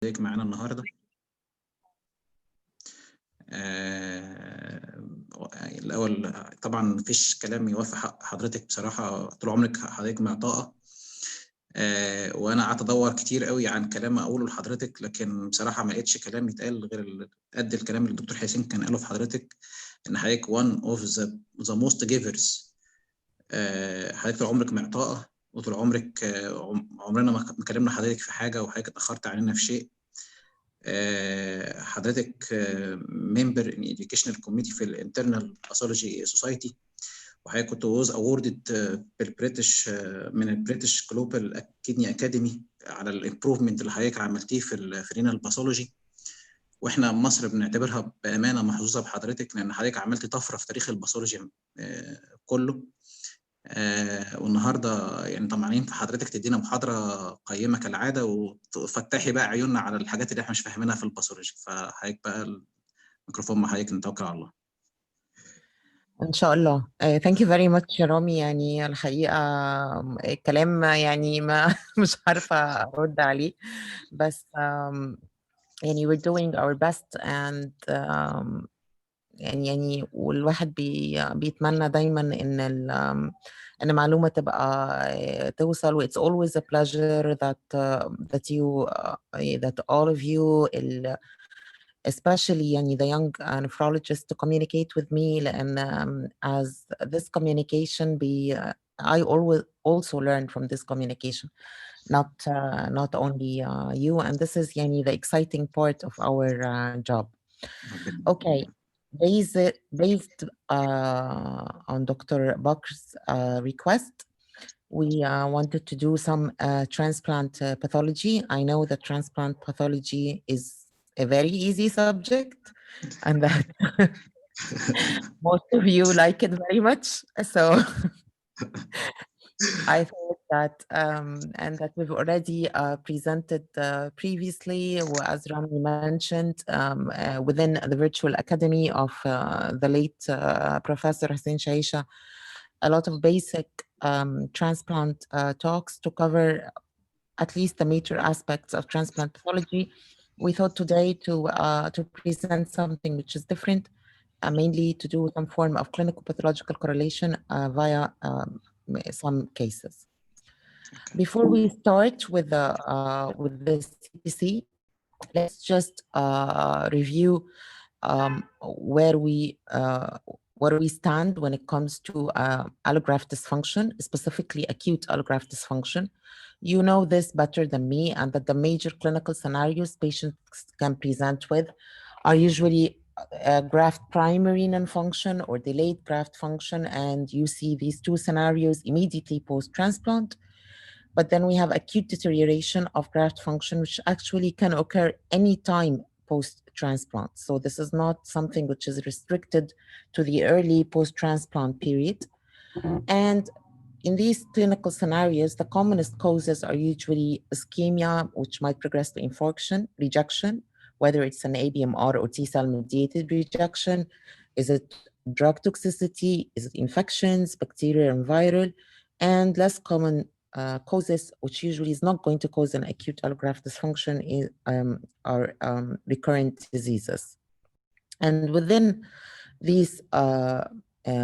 معانا النهارده. الأول طبعا مفيش كلام يوافق حضرتك بصراحة، طول عمرك حضرتك معطاءة، وأنا قعدت أدور كتير قوي عن كلام أقوله لحضرتك، لكن بصراحة ما لقيتش كلام يتقال غير قد الكلام اللي الدكتور حسين كان قاله في حضرتك، إن حضرتك one of the most givers. حضرتك طول عمرك معطاءة، وطول عمرك عمرنا ما كلمنا حضرتك في حاجة وحضرتك اتأخرت علينا في شيء. حضرتك ممبر ان educational committee في الانترنال باثولوجي سوسايتي، وحضرتك كنت was awarded بالبريتش من البريتش جلوبال كيدني اكاديمي على الامبروفمنت اللي حضرتك عملتيه في الرينال باثولوجي، واحنا مصر بنعتبرها بامانه محظوظه بحضرتك، لان حضرتك عملتي طفره في تاريخ الباثولوجي كله. والنهارده يعني طمعانين في حضرتك تدينا محاضره قيمه كالعاده، وتفتحي بقى عيوننا على الحاجات اللي احنا مش فاهمينها في الباثولوجي. فحضرتك بقى الميكروفون مع حضرتك، نتوكل على الله. إن شاء الله. Thank you very much يا رامي. يعني الحقيقة الكلام يعني ما مش عارفة أرد عليه، بس يعني we're doing our best and يعني والواحد بيتمنى دايما إن معلومة تبقى توصل. و it's always a pleasure that all of you especially يعني the young nephrologists to communicate with me, لأن as this communication I always also learn from this communication, not only you, and this is يعني the exciting part of our job. Okay, based on Dr. Bakr's request, we wanted to do some transplant pathology. I know that transplant pathology is a very easy subject and that most of you like it very much. So I thought that and that we've already presented previously, as Rami mentioned, within the virtual academy of the late Professor Hussein Shaisha, a lot of basic transplant talks to cover at least the major aspects of transplant pathology. We thought today to present something which is different, mainly to do some form of clinical pathological correlation via some cases. Before we start with the CPC, let's just review where we stand when it comes to allograft dysfunction, specifically acute allograft dysfunction. You know this better than me, and that the major clinical scenarios patients can present with are usually graft primary non-function or delayed graft function, and you see these two scenarios immediately post-transplant. But then we have acute deterioration of graft function, which actually can occur anytime post-transplant. So this is not something which is restricted to the early post-transplant period. And in these clinical scenarios, the commonest causes are usually ischemia, which might progress to infarction, rejection, whether it's an ABMR or T-cell mediated rejection. Is it drug toxicity? Is it infections, bacterial and viral? And less common causes, which usually is not going to cause an acute allograft dysfunction, are recurrent diseases. And within these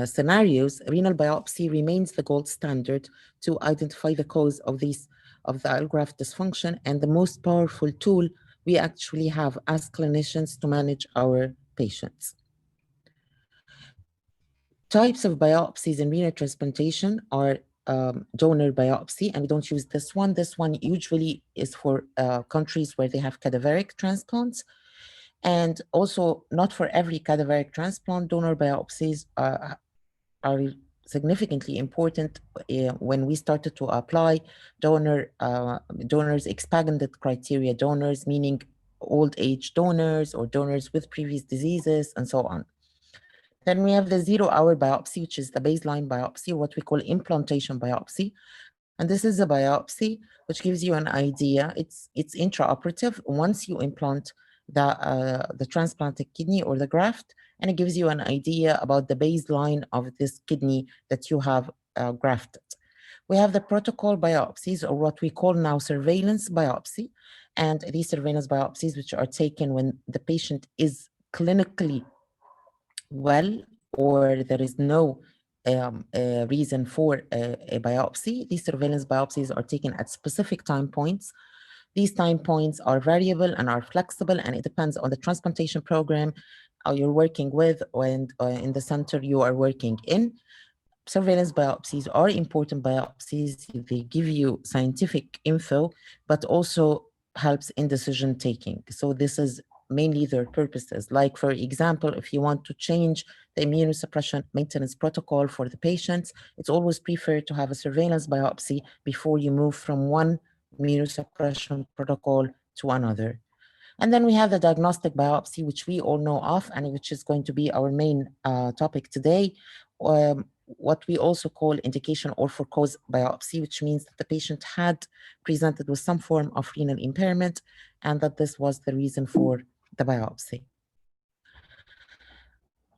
scenarios, renal biopsy remains the gold standard to identify the cause of the allograft dysfunction, and the most powerful tool we actually have as clinicians to manage our patients. Types of biopsies in renal transplantation are donor biopsy, and we don't use this one. This one usually is for countries where they have cadaveric transplants. And also, not for every cadaveric transplant, donor biopsies are significantly important. When we started to apply donors expanded criteria donors, meaning old age donors or donors with previous diseases and so on. Then we have the 0-hour biopsy, which is the baseline biopsy, what we call implantation biopsy. And this is a biopsy which gives you an idea. It's intraoperative once you implant the transplanted kidney or the graft, and it gives you an idea about the baseline of this kidney that you have grafted. We have the protocol biopsies, or what we call now surveillance biopsy. And these surveillance biopsies, which are taken when the patient is clinically well or there is no reason for a biopsy, these surveillance biopsies are taken at specific time points. These time points are variable and are flexible, and it depends on the transplantation program you're working with and in the center you are working in. Surveillance biopsies are important biopsies. They give you scientific info, but also helps in decision taking. So this is mainly their purposes. Like, for example, if you want to change the immunosuppression maintenance protocol for the patients, it's always preferred to have a surveillance biopsy before you move from one immunosuppression protocol to another. And then we have the diagnostic biopsy, which we all know of, and which is going to be our main topic today. What we also call indication or for cause biopsy, which means that the patient had presented with some form of renal impairment and that this was the reason for the biopsy.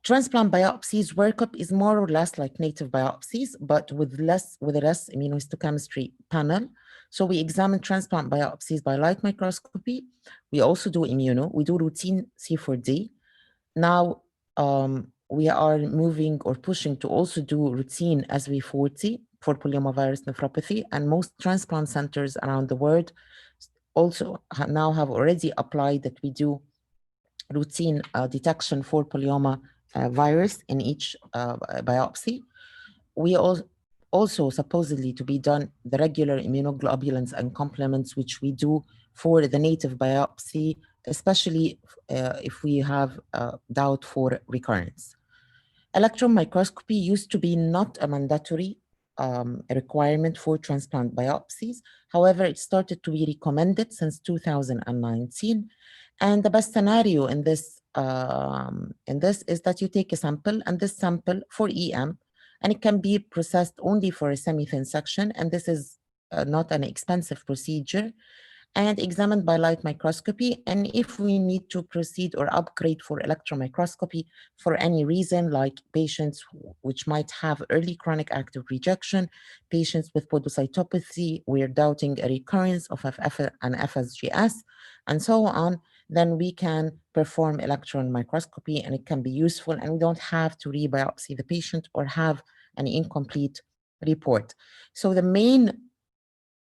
Transplant biopsies workup is more or less like native biopsies, but with a less immunohistochemistry panel. So we examine transplant biopsies by light microscopy. We also do immuno. We do routine C4D. Now we are moving or pushing to also do routine SV40 for polyomavirus nephropathy, and most transplant centers around the world also now have already applied that we do routine detection for polyoma virus in each biopsy. We also supposedly to be done the regular immunoglobulins and complements, which we do for the native biopsy, especially if we have doubt for recurrence. Electron microscopy used to be not a mandatory requirement for transplant biopsies. However, it started to be recommended since 2019. And the best scenario in this is that you take a sample, and this sample for EM, and it can be processed only for a semi-thin section, and this is not an expensive procedure, and examined by light microscopy. And if we need to proceed or upgrade for electron microscopy for any reason, like patients which might have early chronic active rejection, patients with podocytopathy, we're doubting a recurrence of an FSGS, and so on, then we can perform electron microscopy, and it can be useful, and we don't have to rebiopsy the patient or have an incomplete report. So the main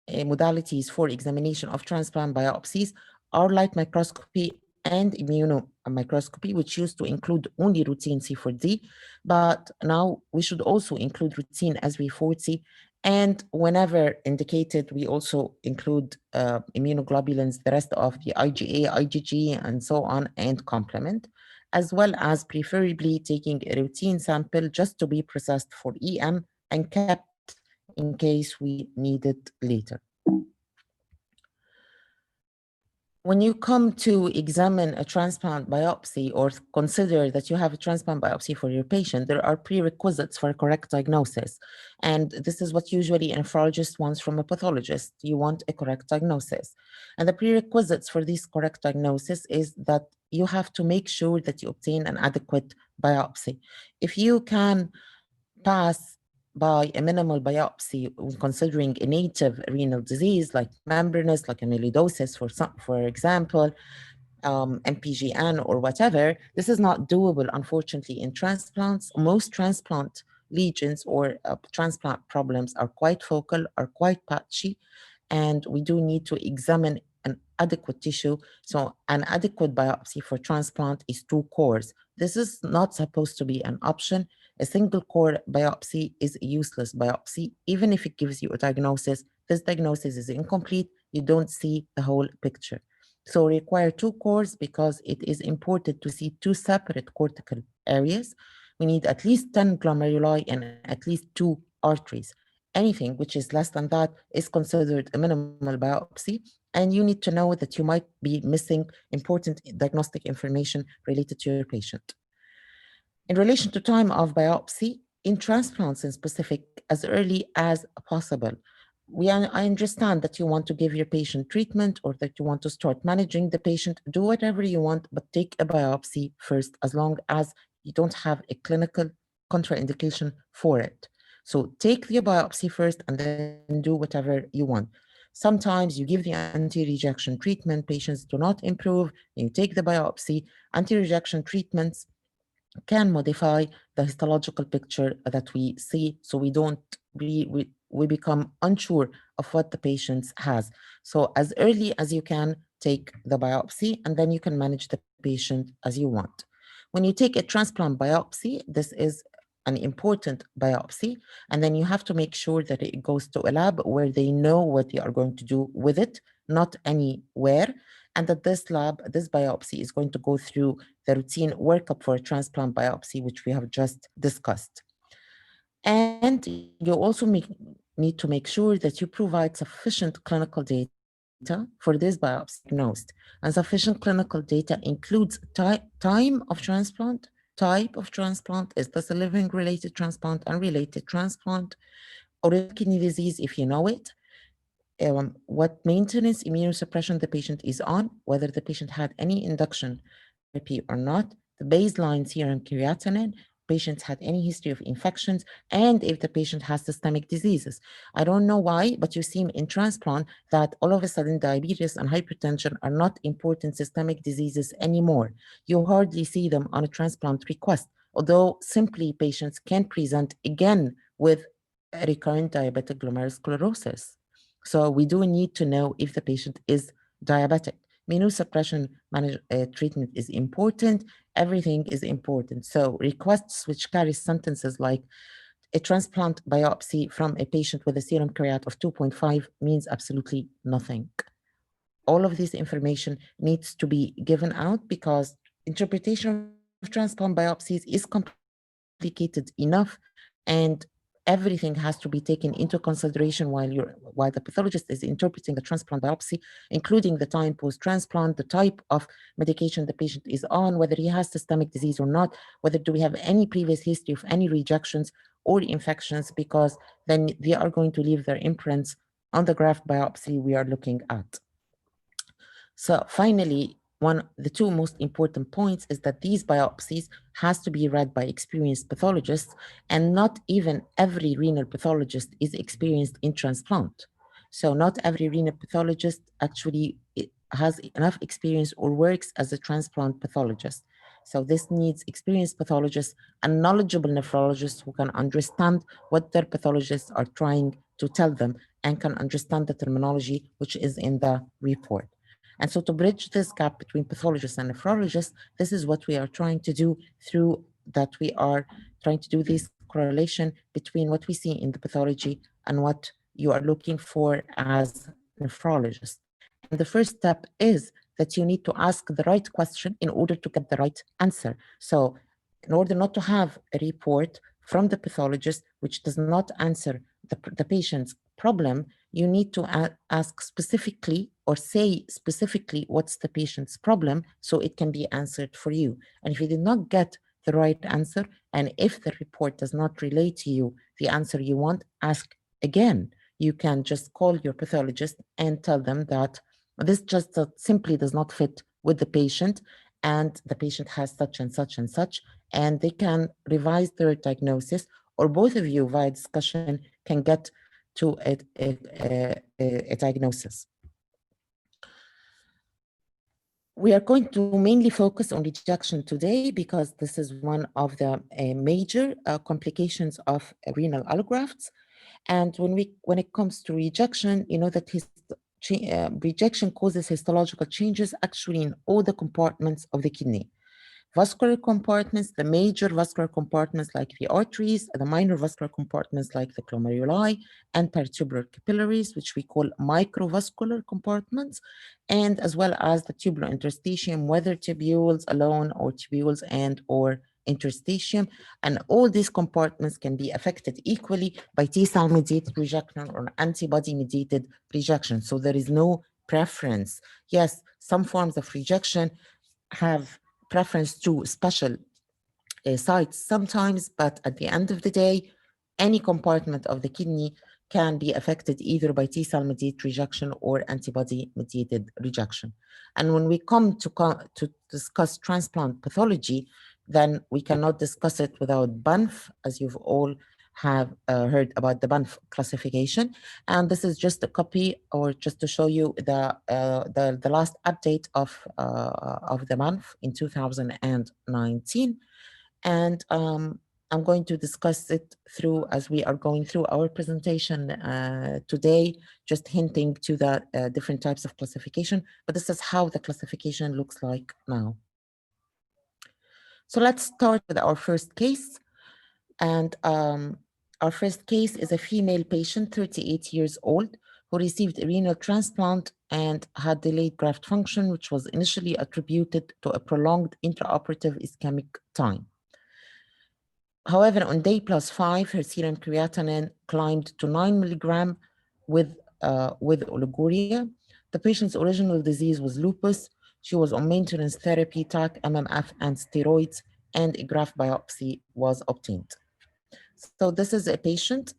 modalities for examination of transplant biopsies are light microscopy and immunomicroscopy, which used to include only routine C4D, but now we should also include routine SV40, and whenever indicated, we also include immunoglobulins, the rest of the IgA, IgG, and so on, and complement, as well as preferably taking a routine sample just to be processed for EM and kept in case we need it later. When you come to examine a transplant biopsy or consider that you have a transplant biopsy for your patient, there are prerequisites for a correct diagnosis. And this is what usually a nephrologist wants from a pathologist. You want a correct diagnosis. And the prerequisites for this correct diagnosis is that you have to make sure that you obtain an adequate biopsy. If you can pass by a minimal biopsy, considering a native renal disease like membranous, like amyloidosis, for example, MPGN or whatever, this is not doable, unfortunately, in transplants. Most transplant lesions or transplant problems are quite focal, are quite patchy, and we do need to examine an adequate tissue. So an adequate biopsy for transplant is 2 cores. This is not supposed to be an option. A single core biopsy is a useless biopsy. Even if it gives you a diagnosis, this diagnosis is incomplete. You don't see the whole picture. So require 2 cores because it is important to see 2 separate cortical areas. We need at least 10 glomeruli and at least 2 arteries. Anything which is less than that is considered a minimal biopsy, and you need to know that you might be missing important diagnostic information related to your patient. In relation to time of biopsy, in transplants in specific, as early as possible. I understand that you want to give your patient treatment or that you want to start managing the patient. Do whatever you want, but take a biopsy first, as long as you don't have a clinical contraindication for it. So take the biopsy first and then do whatever you want. Sometimes you give the anti-rejection treatment, patients do not improve, you take the biopsy. Anti-rejection treatments can modify the histological picture that we see, so we become unsure of what the patient has. So as early as you can, take the biopsy, and then you can manage the patient as you want. When you take a transplant biopsy, this is an important biopsy, and then you have to make sure that it goes to a lab where they know what they are going to do with it, not anywhere, and that this lab, this biopsy is going to go through the routine workup for a transplant biopsy, which we have just discussed. And you also need to make sure that you provide sufficient clinical data for this biopsy diagnosed. And sufficient clinical data includes time of transplant, type of transplant, is this a living-related transplant, unrelated transplant, or kidney disease if you know it, what maintenance immunosuppression the patient is on, whether the patient had any induction therapy or not, the baseline serum creatinine, patients had any history of infections, and if the patient has systemic diseases. I don't know why, but you see in transplant that all of a sudden diabetes and hypertension are not important systemic diseases anymore. You hardly see them on a transplant request, although simply patients can present again with recurrent diabetic glomerulosclerosis. So we do need to know if the patient is diabetic. Immunosuppression treatment is important. Everything is important. So requests which carry sentences like a transplant biopsy from a patient with a serum creat of 2.5 means absolutely nothing. All of this information needs to be given out because interpretation of transplant biopsies is complicated enough, and everything has to be taken into consideration while the pathologist is interpreting the transplant biopsy, including the time post-transplant, the type of medication the patient is on, whether he has systemic disease or not, whether do we have any previous history of any rejections or infections, because then they are going to leave their imprints on the graft biopsy we are looking at. So finally, the two most important points is that these biopsies has to be read by experienced pathologists, and not even every renal pathologist is experienced in transplant. So not every renal pathologist actually has enough experience or works as a transplant pathologist. So this needs experienced pathologists and knowledgeable nephrologists who can understand what their pathologists are trying to tell them and can understand the terminology which is in the report. And so to bridge this gap between pathologists and nephrologists, this is what we are trying to do through that we are trying to do this correlation between what we see in the pathology and what you are looking for as nephrologists. And the first step is that you need to ask the right question in order to get the right answer. So in order not to have a report from the pathologist which does not answer the patient's problem, you need to ask specifically or say specifically what's the patient's problem so it can be answered for you. And if you did not get the right answer, and if the report does not relate to you the answer you want, ask again. You can just call your pathologist and tell them that this just simply does not fit with the patient, and the patient has such and such and such, and they can revise their diagnosis, or both of you via discussion can get to a diagnosis. We are going to mainly focus on rejection today because this is one of the major complications of renal allografts. And when it comes to rejection, you know that rejection causes histological changes actually in all the compartments of the kidney. Vascular compartments, the major vascular compartments like the arteries, the minor vascular compartments like the glomeruli and peritubular capillaries, which we call microvascular compartments, and as well as the tubular interstitium, whether tubules alone or tubules and or interstitium. And all these compartments can be affected equally by T-cell mediated rejection or antibody mediated rejection. So there is no preference. Yes, some forms of rejection have preference to special sites sometimes, but at the end of the day, any compartment of the kidney can be affected either by T-cell mediated rejection or antibody mediated rejection. And when we come to discuss transplant pathology, then we cannot discuss it without BANF, as you've all have heard about the BANF classification. And this is just a copy, or just to show you the last update of the BANF in 2019. And I'm going to discuss it through, as we are going through our presentation today, just hinting to the different types of classification, but this is how the classification looks like now. So let's start with our first case. And our first case is a female patient, 38 years old, who received a renal transplant and had delayed graft function, which was initially attributed to a prolonged intraoperative ischemic time. However, on day +5, her serum creatinine climbed to 9 milligram with oliguria. The patient's original disease was lupus. She was on maintenance therapy, TAC, MMF, and steroids, and a graft biopsy was obtained. So this is a patient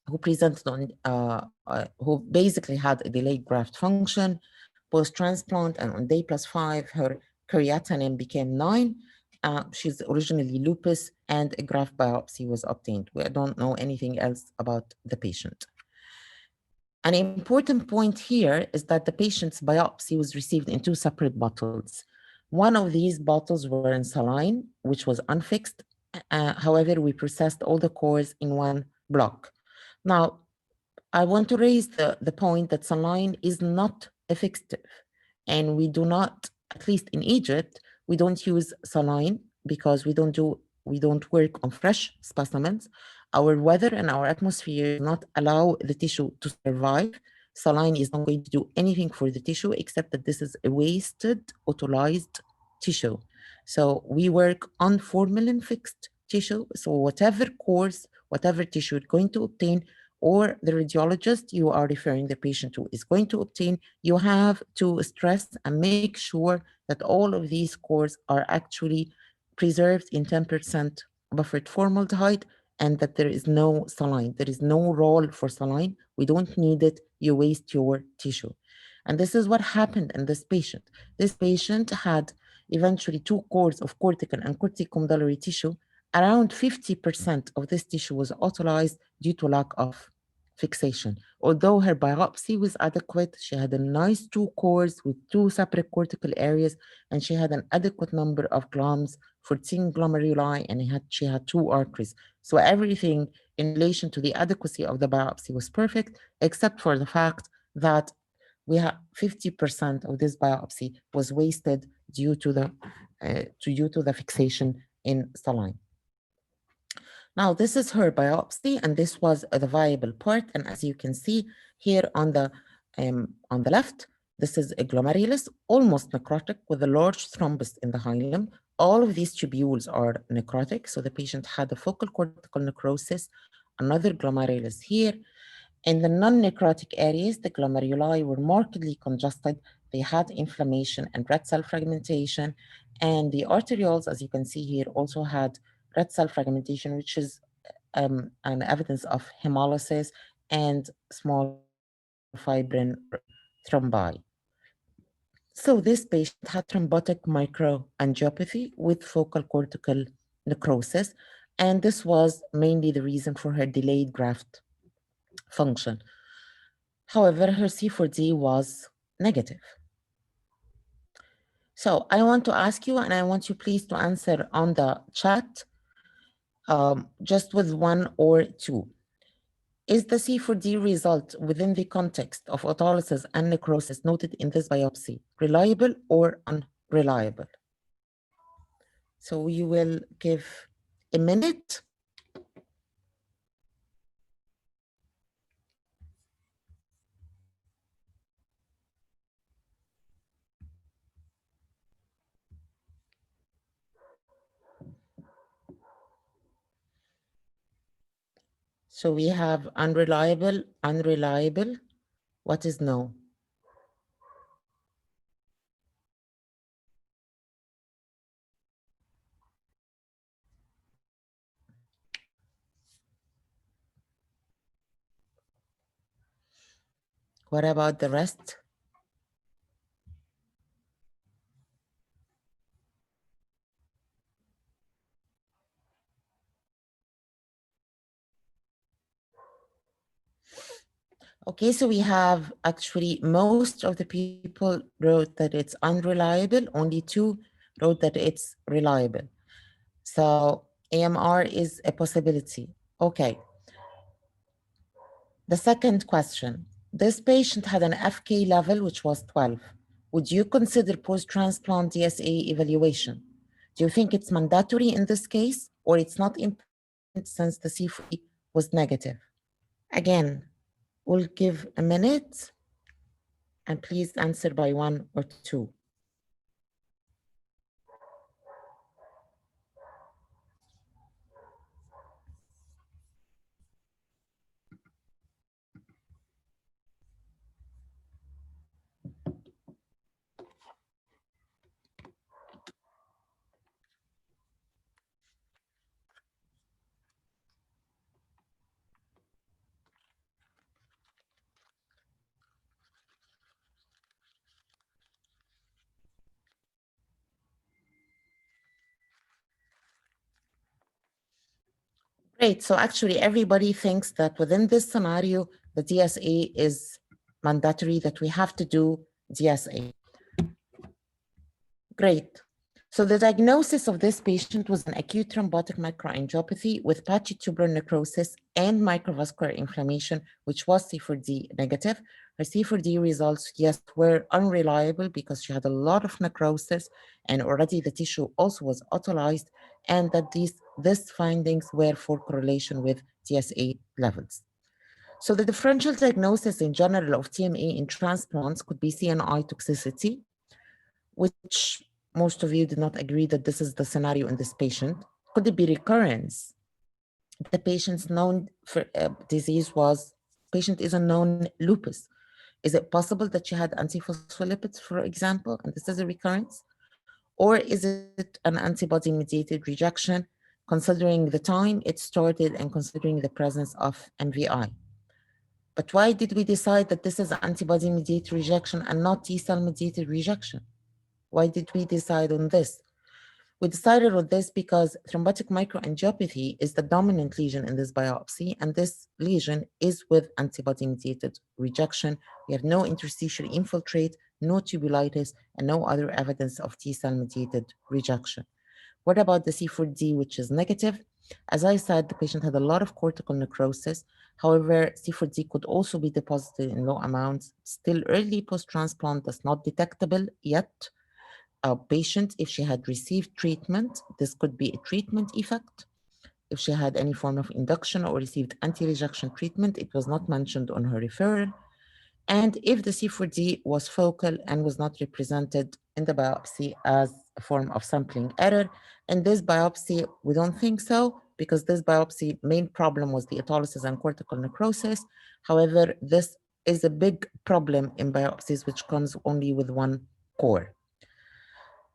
who presented on, who basically had a delayed graft function, post-transplant, and on day +5, her creatinine became 9. She's originally lupus, and a graft biopsy was obtained. We don't know anything else about the patient. An important point here is that the patient's biopsy was received in 2 separate bottles. One of these bottles were in saline, which was unfixed. However, we processed all the cores in one block. Now, I want to raise the point that saline is not a fixative, and we do not, at least in Egypt, we don't use saline because we don't work on fresh specimens. Our weather and our atmosphere do not allow the tissue to survive. Saline is not going to do anything for the tissue except that this is a wasted, autolyzed tissue. So we work on formalin fixed tissue. So whatever cores, whatever tissue you're going to obtain, or the radiologist you are referring the patient to is going to obtain, you have to stress and make sure that all of these cores are actually preserved in 10% buffered formaldehyde, and that there is no saline. There is no role for saline. We don't need it. You waste your tissue. And this is what happened in this patient. This patient had eventually 2 cores of cortical and corticomedullary tissue. Around 50% of this tissue was autolyzed due to lack of fixation. Although her biopsy was adequate, she had a nice 2 cores with 2 separate cortical areas, and she had an adequate number of gloms, 14 glomeruli, and she had 2 arteries. So everything in relation to the adequacy of the biopsy was perfect, except for the fact that we have 50% of this biopsy was wasted due to the fixation in saline. Now, this is her biopsy, and this was the viable part. And as you can see here on the left, this is a glomerulus, almost necrotic, with a large thrombus in the hilum. All of these tubules are necrotic, so the patient had a focal cortical necrosis, another glomerulus here. In the non-necrotic areas, the glomeruli were markedly congested. They had inflammation and red cell fragmentation, and the arterioles, as you can see here, also had red cell fragmentation, which is an evidence of hemolysis and small fibrin thrombi. So this patient had thrombotic microangiopathy with focal cortical necrosis, and this was mainly the reason for her delayed graft function. However, her C4D was negative. So I want to ask you, and I want you please to answer on the chat, just with 1 or 2. Is the C4D result within the context of autolysis and necrosis noted in this biopsy reliable or unreliable? So we will give a minute. So we have unreliable, unreliable. What is no? What about the rest? Okay, so we have actually most of the people wrote that it's unreliable, only 2 wrote that it's reliable. So AMR is a possibility. Okay. The second question, this patient had an FK level which was 12. Would you consider post-transplant DSA evaluation? Do you think it's mandatory in this case, or it's not important since the C4 was negative? Again, we'll give a minute, and please answer by 1 or 2. Great. So actually, everybody thinks that within this scenario, the DSA is mandatory, that we have to do DSA. Great. So the diagnosis of this patient was an acute thrombotic microangiopathy with patchy tubular necrosis and microvascular inflammation, which was C4D negative. Her C4D results, yes, were unreliable because she had a lot of necrosis and already the tissue also was autolyzed, and that these findings were for correlation with DSA levels. So the differential diagnosis in general of TMA in transplants could be CNI toxicity, which most of you did not agree that this is the scenario in this patient. Could it be recurrence? The patient's known disease was, patient is a known lupus. Is it possible that she had antiphospholipids, for example, and this is a recurrence? Or is it an antibody-mediated rejection, considering the time it started and considering the presence of MVI? But why did we decide that this is antibody-mediated rejection and not T-cell-mediated rejection? Why did we decide on this? We decided on this because thrombotic microangiopathy is the dominant lesion in this biopsy, and this lesion is with antibody-mediated rejection. We have no interstitial infiltrate, no tubulitis, and no other evidence of T-cell-mediated rejection. What about the C4D, which is negative? As I said, the patient had a lot of cortical necrosis. However, C4D could also be deposited in low amounts. Still early post-transplant, that's not detectable yet. A patient, if she had received treatment, this could be a treatment effect. If she had any form of induction or received anti-rejection treatment, it was not mentioned on her referral. And if the C4D was focal and was not represented in the biopsy as a form of sampling error, in this biopsy, we don't think so, because this biopsy main problem was the autolysis and cortical necrosis. However, this is a big problem in biopsies, which comes only with one core.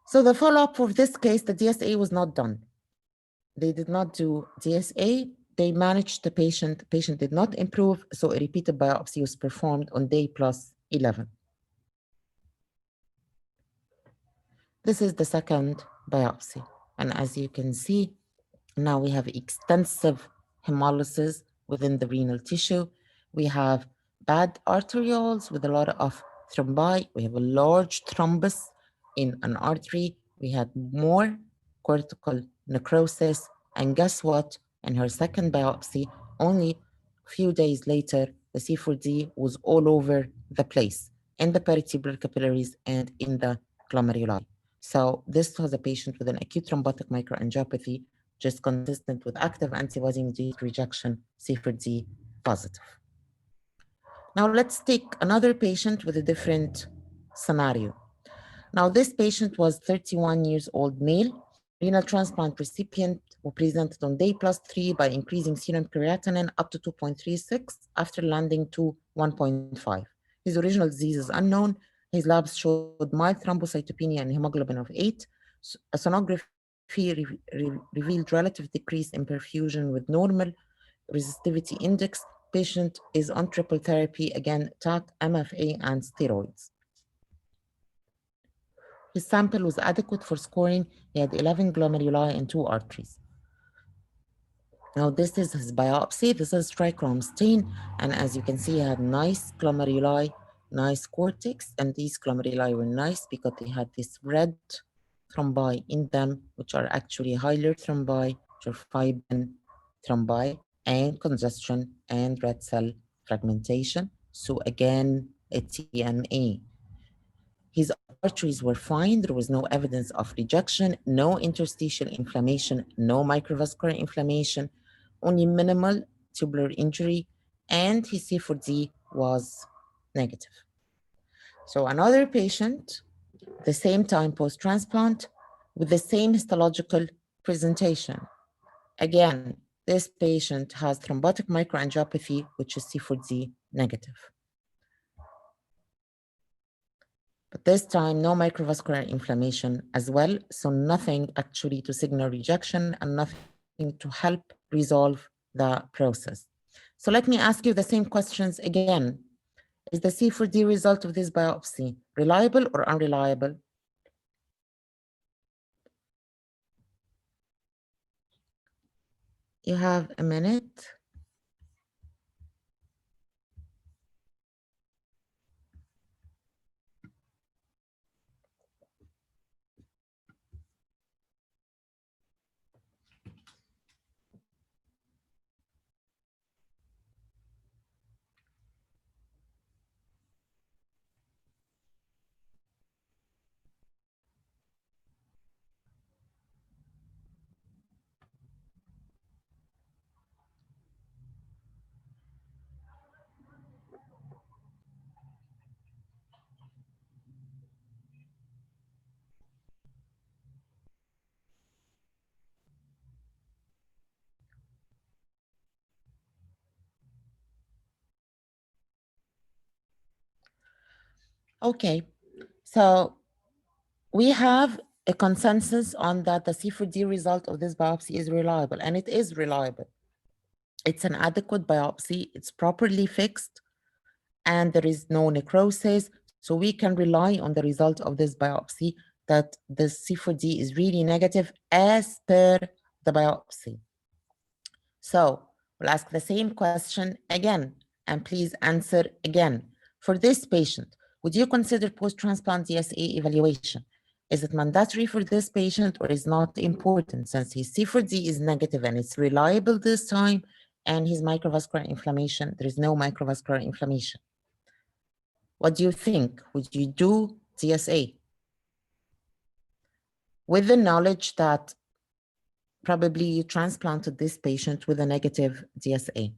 So the follow-up for this case, the DSA was not done. They did not do DSA. They managed the patient. The patient did not improve, so a repeated biopsy was performed on day plus 11. This is the second biopsy. And as you can see, now we have extensive hemolysis within the renal tissue. We have bad arterioles with a lot of thrombi. We have a large thrombus in an artery. We had more cortical necrosis. And guess what? In her second biopsy, only a few days later, the C4D was all over the place, in the peritubular capillaries and in the glomeruli. So this was a patient with an acute thrombotic microangiopathy, just consistent with active antibody-mediated rejection, C4D positive. Now let's take another patient with a different scenario. Now this patient was 31 years old male, renal transplant recipient who presented on day plus 3 by increasing serum creatinine up to 2.36 after landing to 1.5. His original disease is unknown. His labs showed mild thrombocytopenia and hemoglobin of 8. A sonography revealed relative decrease in perfusion with normal resistivity index. Patient is on triple therapy, again, TAC, MFA, and steroids. His sample was adequate for scoring. He had 11 glomeruli and 2 arteries. Now this is his biopsy. This is trichromo stain, and as you can see, he had nice glomeruli, nice cortex, and these glomeruli were nice because they had this red thrombi in them, which are actually hilar thrombi, which are fibrin thrombi, and congestion and red cell fragmentation. So again, a TMA. His arteries were fine. There was no evidence of rejection, no interstitial inflammation, no microvascular inflammation, only minimal tubular injury, and his C4D was negative. So another patient, the same time post-transplant, with the same histological presentation. Again, this patient has thrombotic microangiopathy, which is C4D negative. But this time, no microvascular inflammation as well, so nothing actually to signal rejection and nothing to help resolve the process. So let me ask you the same questions again. Is the C4D result of this biopsy reliable or unreliable? You have a minute. Okay, so we have a consensus on that the C4D result of this biopsy is reliable, and it is reliable. It's an adequate biopsy, it's properly fixed, and there is no necrosis. So we can rely on the result of this biopsy that the C4D is really negative as per the biopsy. So we'll ask the same question again, and please answer again. For this patient, would you consider post-transplant DSA evaluation? Is it mandatory for this patient or is not important since his C4D is negative and it's reliable this time, and his microvascular inflammation, there is no microvascular inflammation? What do you think? Would you do DSA? With the knowledge that probably you transplanted this patient with a negative DSA.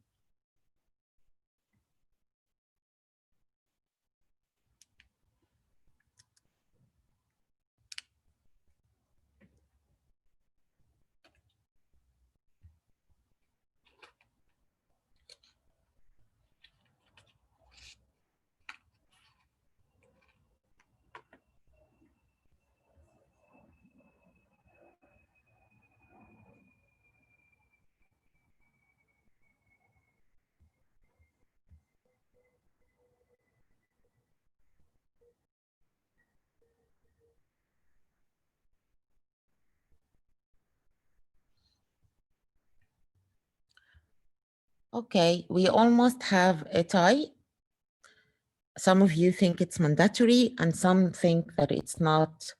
Okay, we almost have a tie. Some of you think it's mandatory and some think that it's not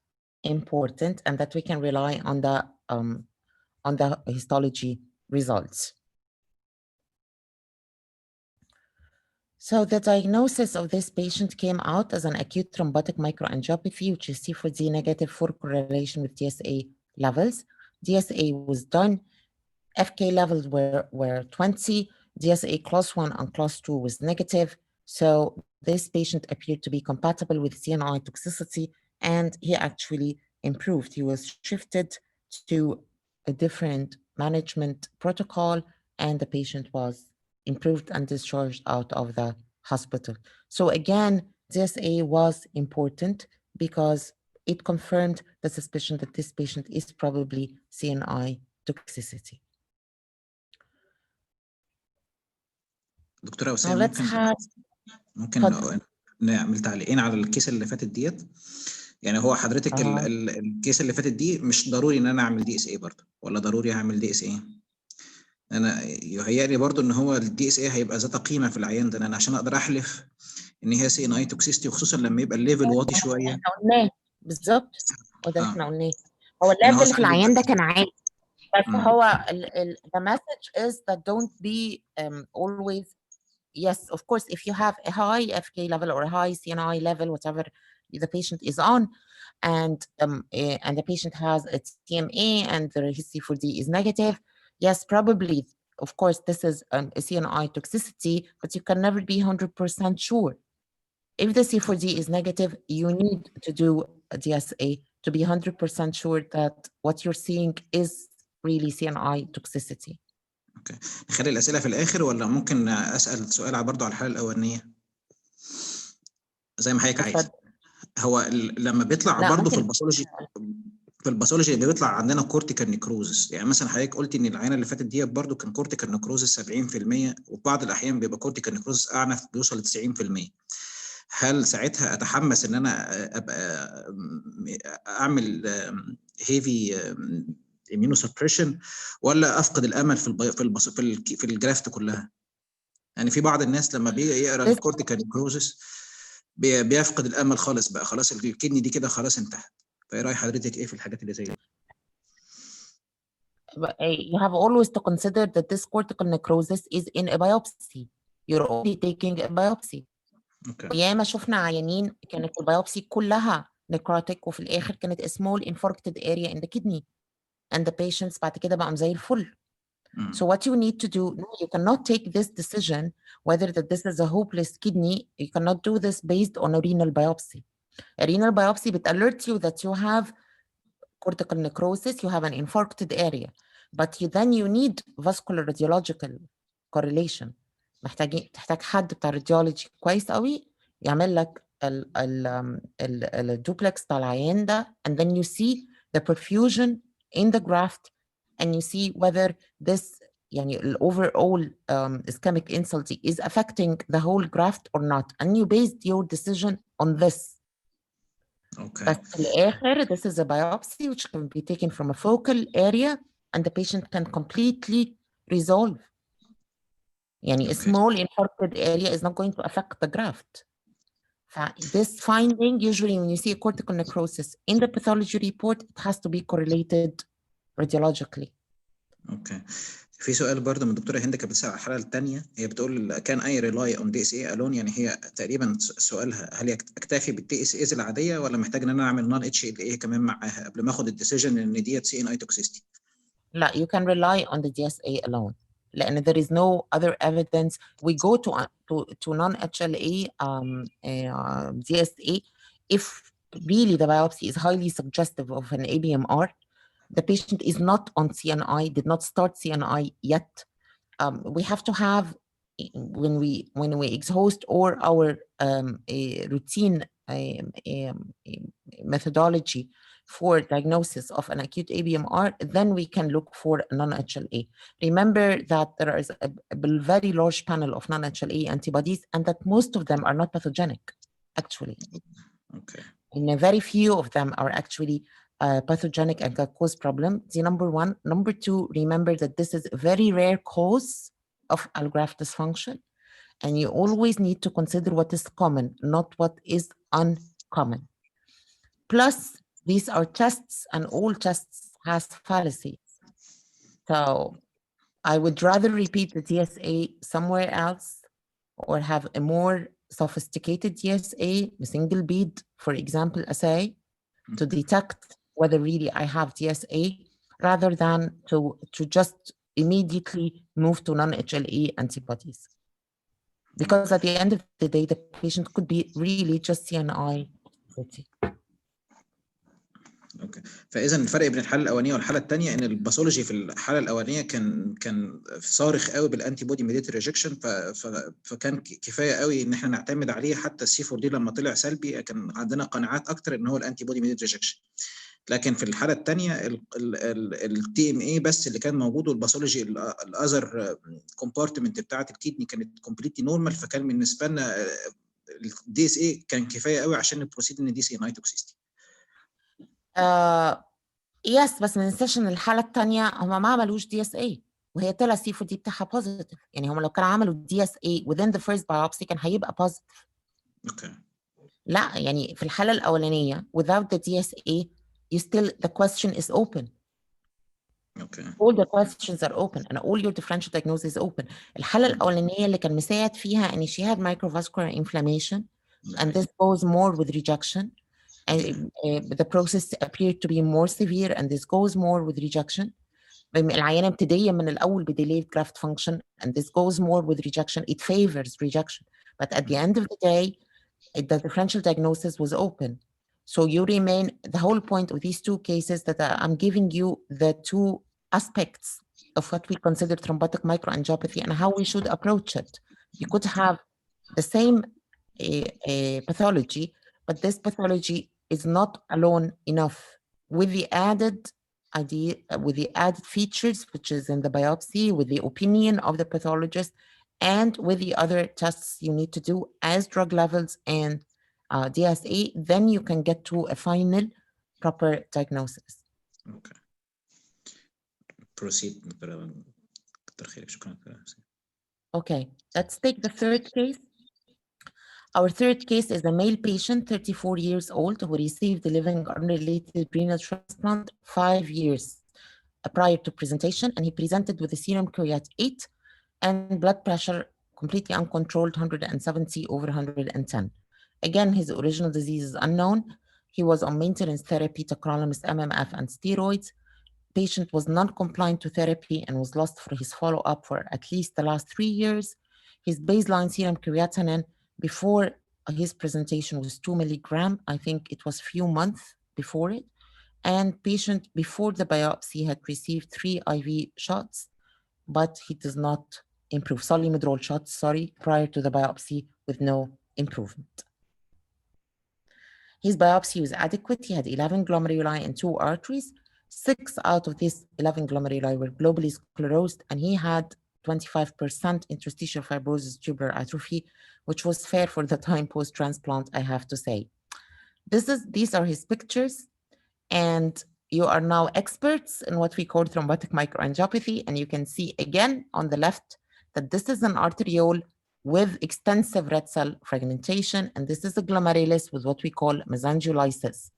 important and that we can rely on the histology results. So the diagnosis of this patient came out as an acute thrombotic microangiopathy, which is C4D negative for correlation with DSA levels. DSA was done. FK levels were 20. DSA class 1 and class 2 was negative. So this patient appeared to be compatible with CNI toxicity, and he actually improved. He was shifted to a different management protocol, and the patient was improved and discharged out of the hospital. So again, DSA was important because it confirmed the suspicion that this patient is probably CNI toxicity. دكتورة وسام ممكن نعمل تعليقين على الكيس اللي فاتت ديت. يعني هو حضرتك الكيس اللي فاتت دي مش ضروري ان انا اعمل DSA برضه، ولا ضروري اعمل DSA؟ انا يهيألي برضو ان هو الدي اس اي هيبقى ذات قيمه في العيان ده، انا عشان اقدر احلف ان هي سي ان اي توكسيستي، وخصوصا لما يبقى الليفل واطي شويه. احنا قلناه بالظبط، وده اللي احنا قلناه. هو يعني هو الليفل في ساعات بيبقى العيان ده كان عالي، بس مم. هو the message is that don't be always. Yes, of course, if you have a high FK level or a high CNI level, whatever the patient is on, and the patient has a TMA and the C4D is negative, yes, probably, of course, this is a CNI toxicity, but you can never be 100% sure. If the C4D is negative, you need to do a DSA to be 100% sure that what you're seeing is really CNI toxicity. اوكي، نخلي الاسئله في الاخر ولا ممكن اسال سؤال برضه على الحاله الاولانيه زي ما حضرتك عايز؟ هو لما بيطلع برضه في الباثولوجي اللي بيطلع عندنا كورتيكال نيكروزس، يعني مثلا حضرتك قلت ان العينه اللي فاتت دي برضه كان كورتيكال نيكروزس 70%، وفي بعض الاحيان بيبقى كورتيكال نيكروزس اعنف بيوصل ل 90%. هل ساعتها اتحمس ان انا ابقى اعمل هيفي اميونو سبريشن، ولا افقد الامل في الجرافت كلها؟ يعني في بعض الناس لما بيجي يقرا الكورتيكال نيكروزس بيفقد الامل خالص، بقى خلاص الكدني دي كده خلاص انتهت. فايه راي حضرتك ايه في الحاجات اللي زي دي؟ You have always to consider that this cortical necrosis is in a biopsy. You're only taking a biopsy. ياما شفنا عيانين كانت البيوبسي كلها necrotic وفي الآخر كانت a small infarcted area in the kidney and the patients بعد كده بقوا زي الفل. So what you need to do, no, you cannot take this decision whether that this is a hopeless kidney. You cannot do this based on a renal biopsy. A renal biopsy would alert you that you have cortical necrosis, you have an infarcted area, but you need vascular radiological correlation. تحتاج حد بتاع راديولوجي كويس قوي يعمل لك الدوبلكس بتاع العيان ده, and then you see the perfusion in the graft and you see whether this يعني the overall ischemic insult is affecting the whole graft or not, and you based your decision on this. Okay. But في الآخر, this is a biopsy which can be taken from a focal area and the patient can completely resolve. يعني a small infarcted area is not going to affect the graft. This finding, usually when you see a cortical necrosis in the pathology report, it has to be correlated radiologically. Okay. في سؤال برضه من الدكتوره هند كانت بتسال على الحاله الثانيه، هي بتقول كان اي ريلاي اون دي اس اي الون، يعني هي تقريبا سؤالها هل اكتفي بالدي اس ايز العاديه ولا محتاج ان انا اعمل نون اتش ال اي كمان معاها قبل ما اخد الديسيجن ان ديت سي ان اي توكسيستي؟ لا, you can rely on the DSA alone. لأن there is no other evidence. We go to non-HLA DSA if really the biopsy is highly suggestive of an ABMR. The patient is not on CNI, did not start CNI yet. We have to have, when we exhaust or our routine methodology for diagnosis of an acute ABMR, then we can look for non-HLA. Remember that there is a very large panel of non-HLA antibodies and that most of them are not pathogenic, actually. Okay. And very few of them are actually pathogenic and can cause problem. The number one. Number two, remember that this is a very rare cause of allograft dysfunction. And you always need to consider what is common, not what is uncommon. Plus, these are tests and all tests has fallacies. So I would rather repeat the DSA somewhere else or have a more sophisticated DSA, a single bead, for example, assay, to detect whether really I have DSA, rather than to just immediately move to non-HLA antibodies. Because at the end of the day, the patient could be really just CNI. اوكي. فاذا الفرق بين الحاله الاولانيه والحاله الثانيه ان الباثولوجي في الحاله الاولانيه كان صارخ قوي بالانتي بودي ميديتد ريجكشن، فكان كفايه قوي ان احنا نعتمد عليه. حتى السي 4 دي لما طلع سلبي كان عندنا قناعات اكتر ان هو الانتي بودي ميديتد ريجكشن. لكن في الحاله الثانيه التي ام اي بس اللي كان موجود، والباثولوجي الاذر كومبارتمنت بتاعت الكيدني كانت كومبليتلي نورمال، فكان بالنسبه لنا الدي اس اي كان كفايه قوي عشان نبروسيد ان دي سي ان اي توكسيستي. يس، بس ما ننساش ان الحاله الثانيه هم ما عملوش DSA. وهي طلع السي 4 دي بتاعها بوزيتيف. يعني هم لو كانوا عملوا دي اس اي within the first biopsy كان هيبقى بوزيتيف. اوكي. لا يعني في الحالة الأولانية without the DSA you still the question is open. اوكي. All the questions are open and all your differential diagnosis is open. الحالة الأولانية اللي كان مساعد فيها إن she had microvascular inflammation and this goes more with rejection. The process appeared to be more severe and this goes more with rejection. العينة ابتدائية من الأول delayed graft function and this goes more with rejection. It favors rejection. But at the end of the day, the differential diagnosis was open. So you remain, the whole point of these two cases that I'm giving you the two aspects of what we consider thrombotic microangiopathy and how we should approach it. You could have the same pathology, but this pathology is not alone enough with the added idea, with the added features, which is in the biopsy, with the opinion of the pathologist, and with the other tests you need to do as drug levels and DSA, then you can get to a final proper diagnosis. Okay. Proceed. Okay, let's take the third case. Our third case is a male patient, 34 years old, who received a living unrelated renal transplant 5 years prior to presentation, and he presented with a serum creat 8 and blood pressure completely uncontrolled, 170 over 110. Again, his original disease is unknown. He was on maintenance therapy, tacrolimus, MMF, and steroids. Patient was non-compliant to therapy and was lost for his follow-up for at least the last 3 years. His baseline serum creatinine before his presentation was 2 milligram. I think it was few months before it. And patient before the biopsy had received 3 IV shots, but he does not improve. Solimidrol shots, sorry, prior to the biopsy with no improvement. His biopsy was adequate. He had 11 glomeruli and 2 arteries. 6 out of these 11 glomeruli were globally sclerosed, and he had 25% interstitial fibrosis tubular atrophy, which was fair for the time post-transplant, I have to say. These are his pictures, and you are now experts in what we call thrombotic microangiopathy, and you can see again on the left that this is an arteriole with extensive red cell fragmentation, and this is a glomerulus with what we call mesangiolisis.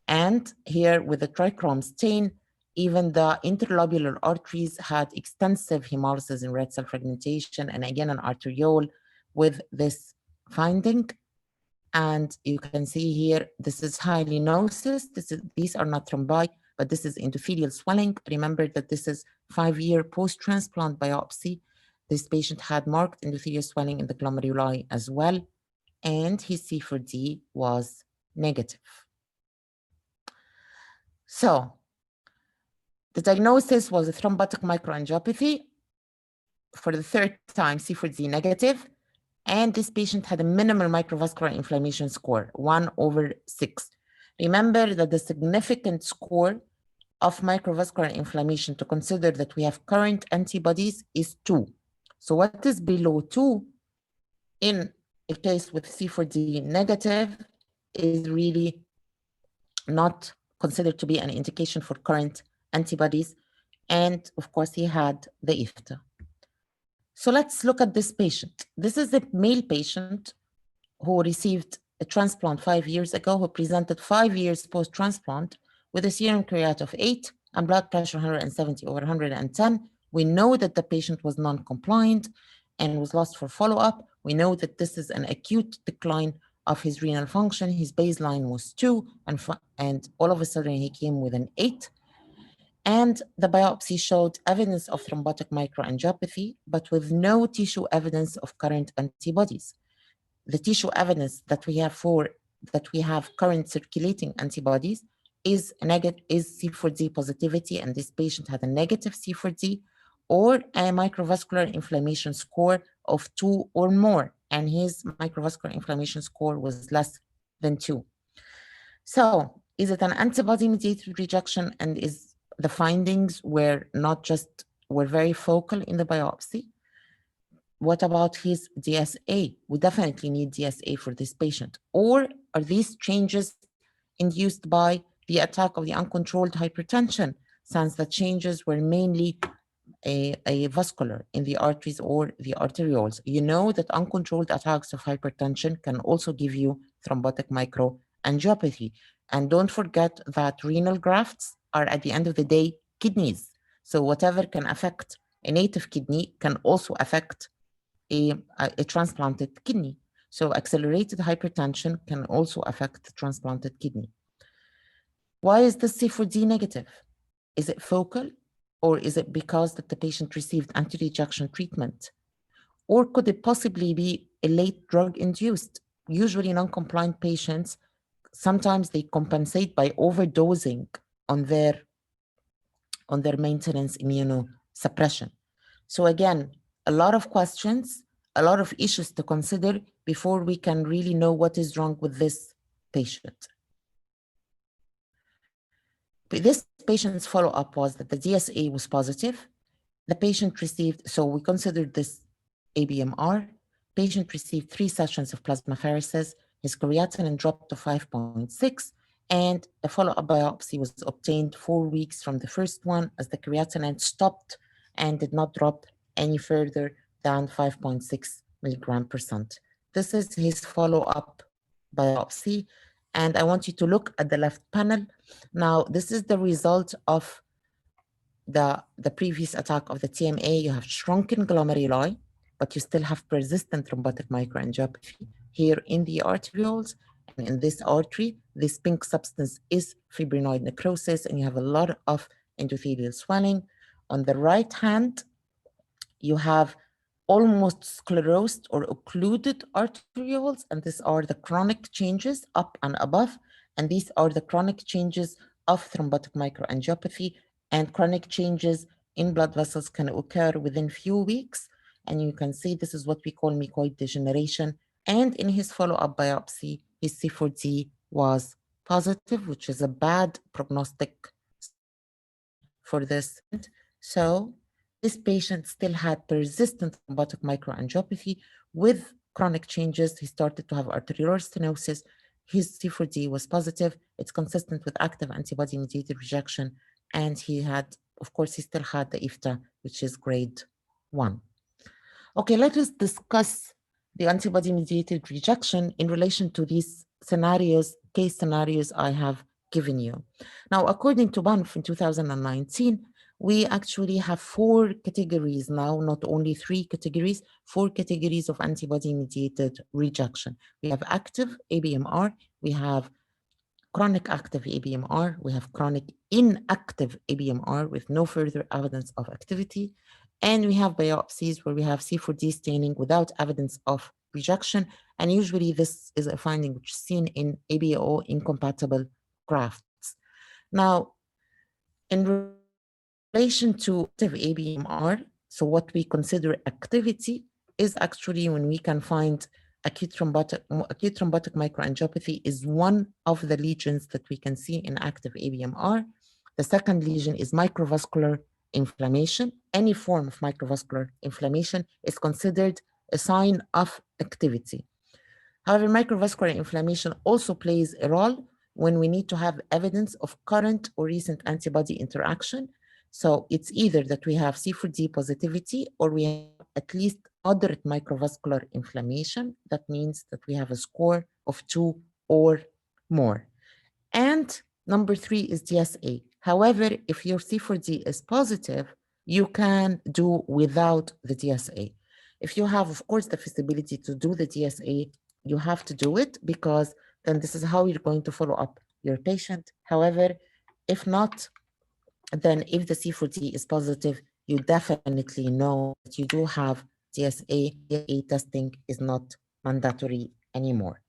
And here with the trichrome stain, even the interlobular arteries had extensive hemolysis and red cell fragmentation, and again, an arteriole with this finding. And you can see here, this is hyalinosis. These are not thrombi, but this is endothelial swelling. Remember that this is 5-year post-transplant biopsy. This patient had marked endothelial swelling in the glomeruli as well, and his C4D was negative. So the diagnosis was a thrombotic microangiopathy. For the third time, C4D negative. And this patient had a minimal microvascular inflammation score, 1/6. Remember that the significant score of microvascular inflammation to consider that we have current antibodies is 2. So what is below 2 in a case with C4D negative is really not considered to be an indication for current antibodies. And of course, he had the IFTA. So let's look at this patient. This is a male patient who received a transplant 5 years ago, who presented 5 years post-transplant with a serum creat of 8 and blood pressure 170 over 110. We know that the patient was non-compliant and was lost for follow-up. We know that this is an acute decline of his renal function. His baseline was 2, and all of a sudden he came with an 8. And the biopsy showed evidence of thrombotic microangiopathy, but with no tissue evidence of current antibodies. The tissue evidence that we have current circulating antibodies is C4D positivity, and this patient had a negative C4D, or a microvascular inflammation score of 2 or more, and his microvascular inflammation score was less than 2. So is it an antibody-mediated rejection, and is the findings were very focal in the biopsy? What about his DSA? We definitely need DSA for this patient. Or are these changes induced by the attack of the uncontrolled hypertension, since the changes were mainly a vascular in the arteries or the arterioles. You know that uncontrolled attacks of hypertension can also give you thrombotic microangiopathy. And don't forget that renal grafts are, at the end of the day, kidneys. So whatever can affect a native kidney can also affect a transplanted kidney. So accelerated hypertension can also affect the transplanted kidney. Why is the C4D negative? Is it focal, or is it because that the patient received anti-rejection treatment? Or could it possibly be a late drug-induced? Usually non-compliant patients, sometimes they compensate by overdosing on their maintenance immunosuppression. So again, a lot of questions, a lot of issues to consider before we can really know what is wrong with this patient. But this patient's follow-up was that the DSA was positive. The patient received, so we considered this ABMR. Patient received 3 sessions of plasmapheresis. His creatinine dropped to 5.6, and a follow-up biopsy was obtained 4 weeks from the first one, as the creatinine stopped and did not drop any further than 5.6 mg/cent. This is his follow-up biopsy, and I want you to look at the left panel. Now, this is the result of the previous attack of the TMA. You have shrunken glomeruli, but you still have persistent thrombotic microangiopathy here in the arterioles. And in this artery, this pink substance is fibrinoid necrosis, and you have a lot of endothelial swelling. On the right hand, you have almost sclerosed or occluded arterioles, and these are the chronic changes up and above, and these are the chronic changes of thrombotic microangiopathy, and chronic changes in blood vessels can occur within few weeks, and you can see this is what we call mucoid degeneration, and in his follow-up biopsy, his C4D was positive, which is a bad prognostic for this. So this patient still had persistent thrombotic microangiopathy with chronic changes. He started to have arteriolar stenosis. His C4D was positive. It's consistent with active antibody-mediated rejection. And he had, of course, he still had the IFTA, which is grade 1. Okay, let us discuss the antibody-mediated rejection in relation to these scenarios, case scenarios I have given you. Now, according to BANF in 2019, we actually have 4 categories now, not only 3 categories, 4 categories of antibody-mediated rejection. We have active ABMR, we have chronic active ABMR, we have chronic inactive ABMR with no further evidence of activity, and we have biopsies where we have C4D staining without evidence of rejection, and usually this is a finding which is seen in ABO incompatible grafts. Now, in relation to active ABMR, so what we consider activity is actually when we can find acute thrombotic microangiopathy is one of the lesions that we can see in active ABMR. The second lesion is microvascular inflammation. Any form of microvascular inflammation is considered a sign of activity. However, microvascular inflammation also plays a role when we need to have evidence of current or recent antibody interaction. So it's either that we have C4D positivity or we have at least moderate microvascular inflammation. That means that we have a score of 2 or more. And number 3 is DSA. However, if your C4D is positive, you can do without the DSA. If you have, of course, the feasibility to do the DSA, you have to do it, because then this is how you're going to follow up your patient. However, if not, then if the C4D is positive, you definitely know that you do have DSA. DSA testing is not mandatory anymore.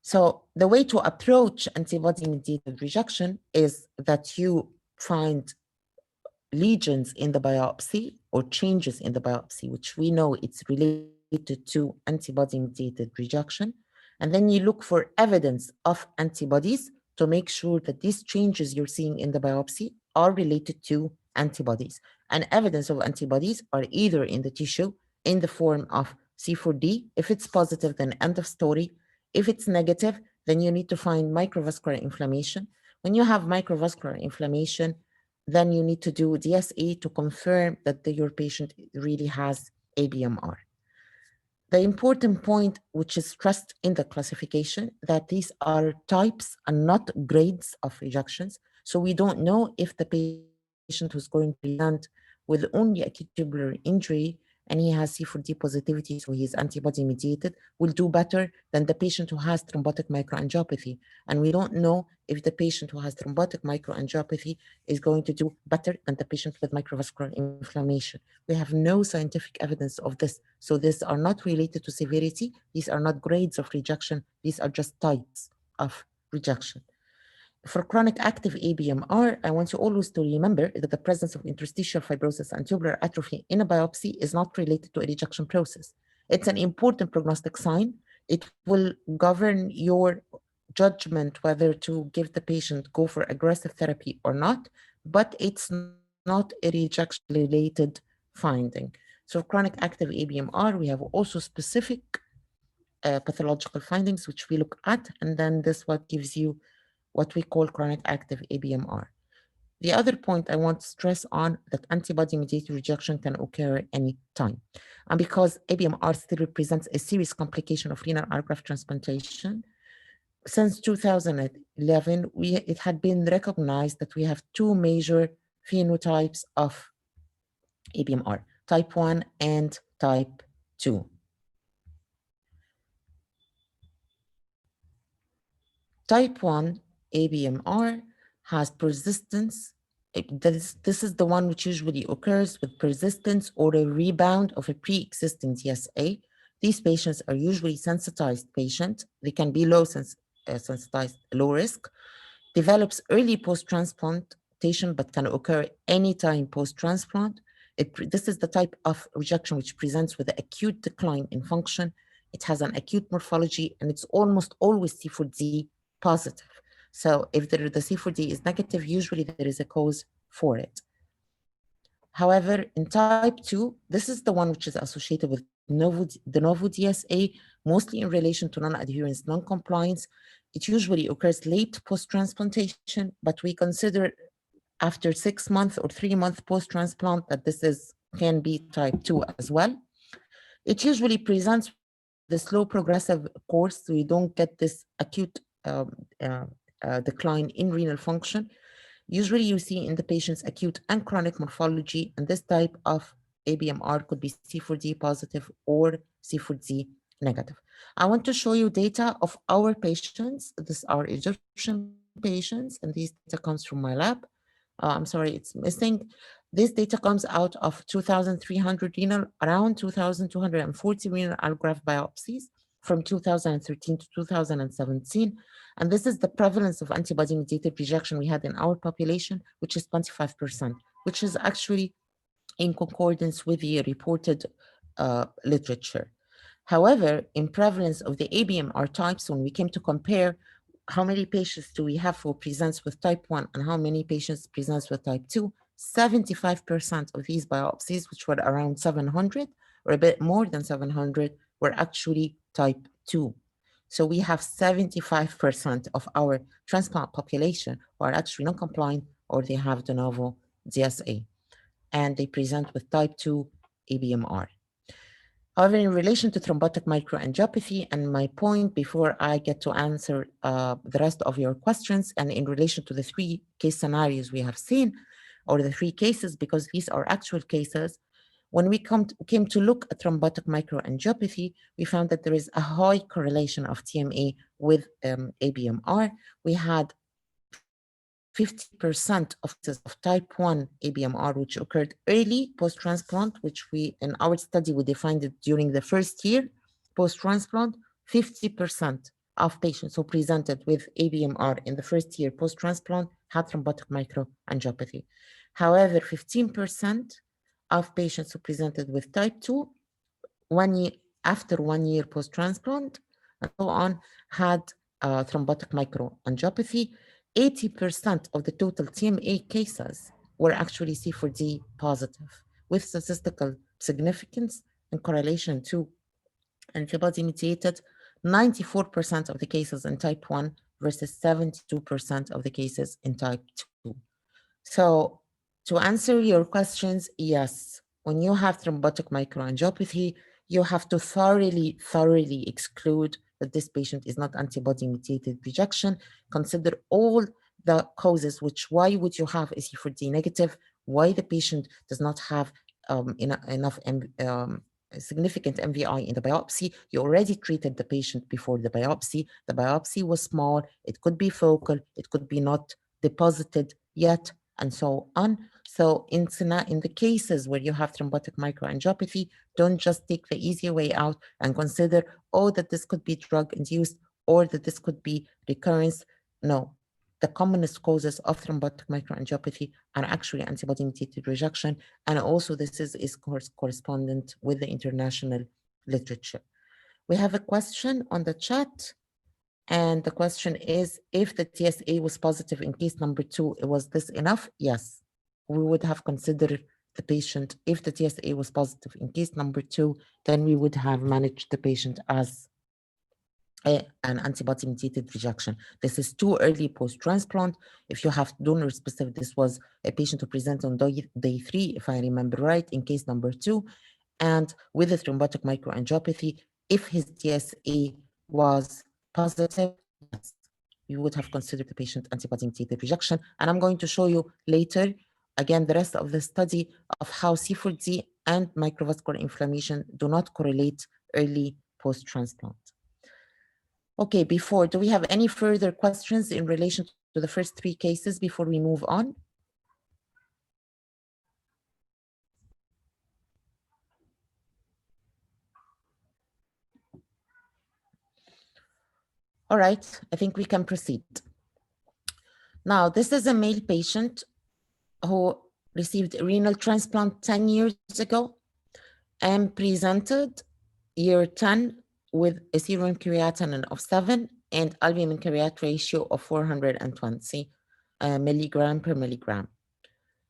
So the way to approach antibody-mediated rejection is that you find lesions in the biopsy or changes in the biopsy, which we know it's related to antibody-mediated rejection. And then you look for evidence of antibodies to make sure that these changes you're seeing in the biopsy are related to antibodies. And evidence of antibodies are either in the tissue in the form of C4D. If it's positive, then end of story. If it's negative, then you need to find microvascular inflammation. When you have microvascular inflammation, then you need to do DSA to confirm that your patient really has ABMR. The important point, which is stressed in the classification, that these are types and not grades of rejections. So we don't know if the patient who's going to present with only acute tubular injury and he has C4D positivity, so he's antibody mediated, will do better than the patient who has thrombotic microangiopathy. And we don't know if the patient who has thrombotic microangiopathy is going to do better than the patient with microvascular inflammation. We have no scientific evidence of this. So these are not related to severity. These are not grades of rejection. These are just types of rejection. For chronic active ABMR, I want you always to remember that the presence of interstitial fibrosis and tubular atrophy in a biopsy is not related to a rejection process. It's an important prognostic sign. It will govern your judgment whether to give the patient go for aggressive therapy or not, but it's not a rejection-related finding. So chronic active ABMR, we have also specific pathological findings which we look at, and then this what gives you what we call chronic active ABMR. The other point I want to stress on that antibody-mediated rejection can occur any time. And because ABMR still represents a serious complication of renal allograft transplantation, since 2011, it had been recognized that we have two major phenotypes of ABMR, type 1 and type 2. Type 1 ABMR has persistence. This is the one which usually occurs with persistence or a rebound of a pre-existing DSA. These patients are usually sensitized patients. They can be sensitized, low risk, develops early post-transplantation, but can occur anytime post-transplant. This is the type of rejection which presents with an acute decline in function. It has an acute morphology, and it's almost always C4D positive. So if the C4D is negative, usually there is a cause for it. However, in type 2, this is the one which is associated with de novo DSA, mostly in relation to non-adherence, non-compliance. It usually occurs late post-transplantation, but we consider after 6 months or 3 months post-transplant that this can be type 2 as well. It usually presents the slow progressive course, so you don't get this acute decline in renal function. Usually you see in the patient's acute and chronic morphology, and this type of ABMR could be C4D positive or C4D negative. I want to show you data of our patients. These are Egyptian patients, and these data comes from my lab. I'm sorry, it's missing. This data comes out of 2,300 renal, around 2,240 renal allograft biopsies from 2013 to 2017. And this is the prevalence of antibody-mediated rejection we had in our population, which is 25%, which is actually in concordance with the reported literature. However, in prevalence of the ABMR types, when we came to compare how many patients do we have who presents with type 1 and how many patients presents with type 2, 75% of these biopsies, which were around 700 or a bit more than 700, were actually type 2. So we have 75% of our transplant population who are actually non-compliant or they have de novo DSA, and they present with type 2 ABMR. However, in relation to thrombotic microangiopathy, and my point before I get to answer the rest of your questions, and in relation to the 3 case scenarios we have seen, or the 3 cases, because these are actual cases, when we came to look at thrombotic microangiopathy, we found that there is a high correlation of TMA with ABMR. We had 50% of cases of type 1 ABMR, which occurred early post-transplant, which we, in our study, we defined it during the first year post-transplant. 50% of patients who presented with ABMR in the first year post-transplant had thrombotic microangiopathy. However, 15% of patients who presented with type 2, after 1 year post-transplant, and so on, had thrombotic microangiopathy. 80% of the total TMA cases were actually C4D positive, with statistical significance and correlation to antibody-mediated. 94% of the cases in type 1 versus 72% of the cases in type 2. So To answer your questions, yes. When you have thrombotic microangiopathy, you have to thoroughly exclude that this patient is not antibody-mediated rejection. Consider all the causes, why would you have a C4D negative? Why the patient does not have enough significant MVI in the biopsy. You already treated the patient before the biopsy. The biopsy was small. It could be focal. It could be not deposited yet, and so on. So in the cases where you have thrombotic microangiopathy, don't just take the easy way out and consider, oh, that this could be drug-induced or that this could be recurrence. No, the commonest causes of thrombotic microangiopathy are actually antibody-mediated rejection, and also this is correspondent with the international literature. We have a question on the chat, and the question is, if the TSA was positive in case number 2, was this enough? Yes, we would have considered the patient. If the TSA was positive in case number 2, then we would have managed the patient as an antibody-mediated rejection. This is too early post-transplant. If you have donor-specific, this was a patient who presented on day 3, if I remember right, in case number 2, and with a thrombotic microangiopathy, if his TSA was positive, yes, you would have considered the patient antibody-mediated rejection. And I'm going to show you later, again, the rest of the study of how C4D and microvascular inflammation do not correlate early post-transplant. Okay, do we have any further questions in relation to the first 3 cases before we move on? All right, I think we can proceed. Now, this is a male patient who received a renal transplant 10 years ago and presented year 10 with a serum creatinine of 7 and albumin creat ratio of 420 milligram per milligram.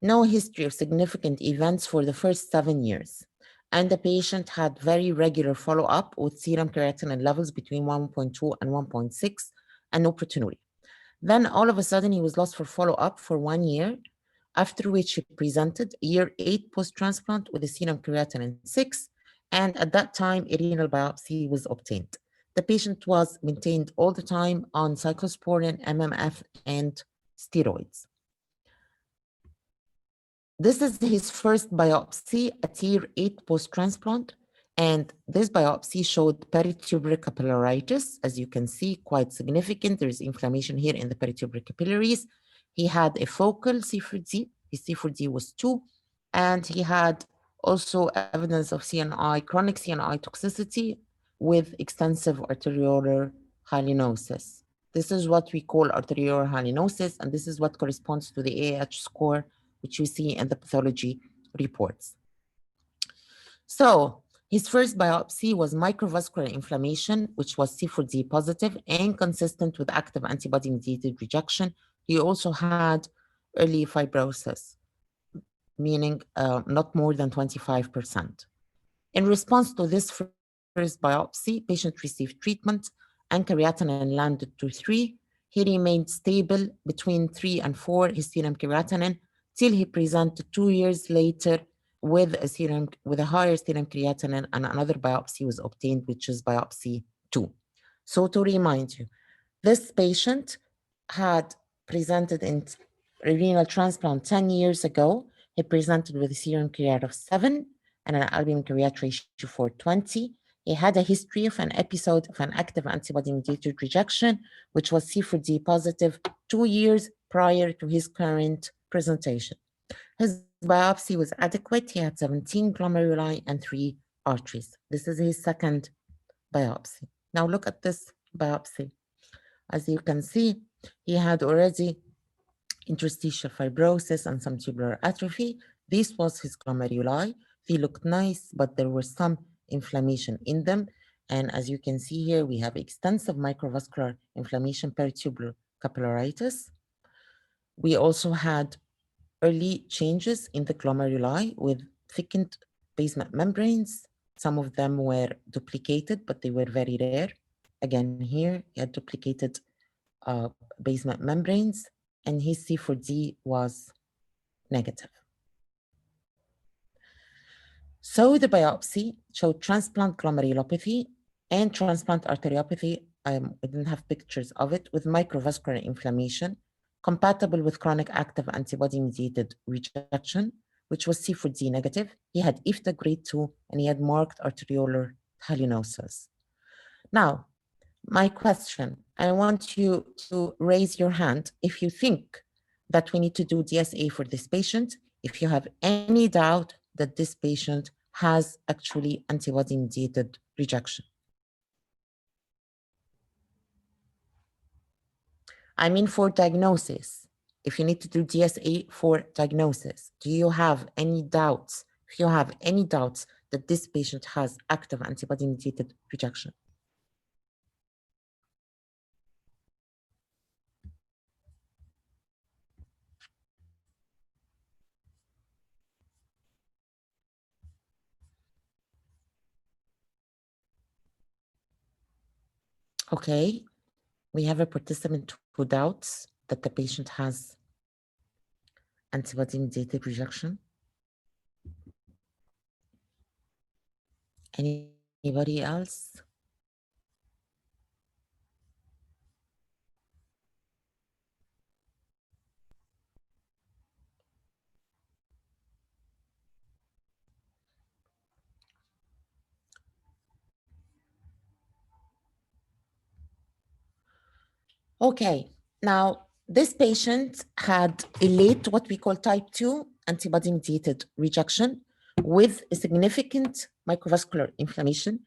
No history of significant events for the first 7 years. And the patient had very regular follow-up with serum creatinine levels between 1.2 and 1.6 and no proteinuria. Then all of a sudden he was lost for follow-up for 1 year, after which he presented year 8 post-transplant with a serum creatinine 6, and at that time a renal biopsy was obtained. The patient was maintained all the time on cyclosporin, MMF, and steroids. This is his first biopsy at year 8 post-transplant, and this biopsy showed peritubular capillaritis, as you can see, quite significant. There is inflammation here in the peritubular capillaries. He had a focal C4D. His C4D was 2, and he had also evidence of CNI, chronic CNI toxicity with extensive arteriolar hyalinosis. This is what we call arteriolar hyalinosis, and this is what corresponds to the AH score, which you see in the pathology reports. So his first biopsy was microvascular inflammation, which was C4D positive and consistent with active antibody-mediated rejection. He also had early fibrosis, meaning not more than 25%. In response to this first biopsy, patient received treatment and creatinine landed to 3. He remained stable between 3 and 4, his serum creatinine, till he presented 2 years later with a higher serum creatinine, and another biopsy was obtained, which is biopsy 2. So to remind you, this patient had presented in renal transplant 10 years ago. He presented with a serum creat of 7 and an albumin creat ratio 420. He had a history of an episode of an active antibody-mediated rejection, which was C4D positive 2 years prior to his current presentation. His biopsy was adequate. He had 17 glomeruli and 3 arteries. This is his second biopsy. Now look at this biopsy. As you can see, he had already interstitial fibrosis and some tubular atrophy. This was his glomeruli. They looked nice, but there was some inflammation in them. And as you can see here, we have extensive microvascular inflammation, peritubular capillaritis. We also had early changes in the glomeruli with thickened basement membranes. Some of them were duplicated, but they were very rare. Again, here, he had duplicated basement membranes, and his C4D was negative. So the biopsy showed transplant glomerulopathy and transplant arteriopathy. I didn't have pictures of it, with microvascular inflammation compatible with chronic active antibody-mediated rejection, which was C4D negative. He had IFTA grade 2, and he had marked arteriolar halinosis. Now, my question, I want you to raise your hand if you think that we need to do DSA for this patient, if you have any doubt that this patient has actually antibody-mediated rejection. I mean for diagnosis, if you need to do DSA for diagnosis, do you have any doubts? If you have any doubts that this patient has active antibody-mediated rejection. Okay, we have a participant who doubts that the patient has antibody-mediated rejection. Anybody else? Okay, now this patient had a late, what we call type 2 antibody-mediated rejection with a significant microvascular inflammation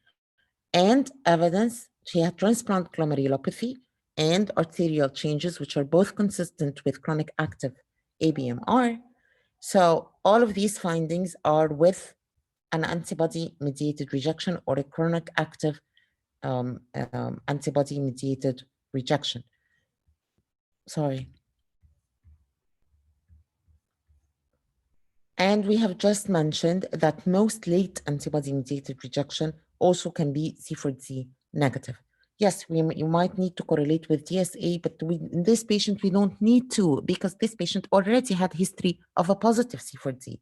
and evidence she had transplant glomerulopathy and arterial changes, which are both consistent with chronic active ABMR. So all of these findings are with an antibody-mediated rejection or a chronic active antibody-mediated rejection. Sorry. And we have just mentioned that most late antibody-mediated rejection also can be C4D negative. Yes, you might need to correlate with DSA, but in this patient, we don't need to, because this patient already had history of a positive C4D.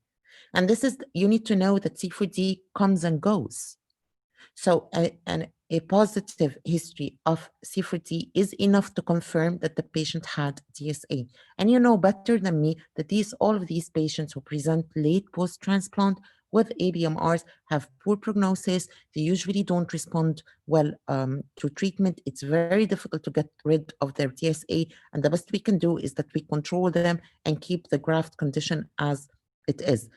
And this is, you need to know that C4D comes and goes. So a positive history of C4D is enough to confirm that the patient had DSA. And you know better than me that all of these patients who present late post-transplant with ABMRs have poor prognosis. They usually don't respond well to treatment. It's very difficult to get rid of their DSA. And the best we can do is that we control them and keep the graft condition as it is.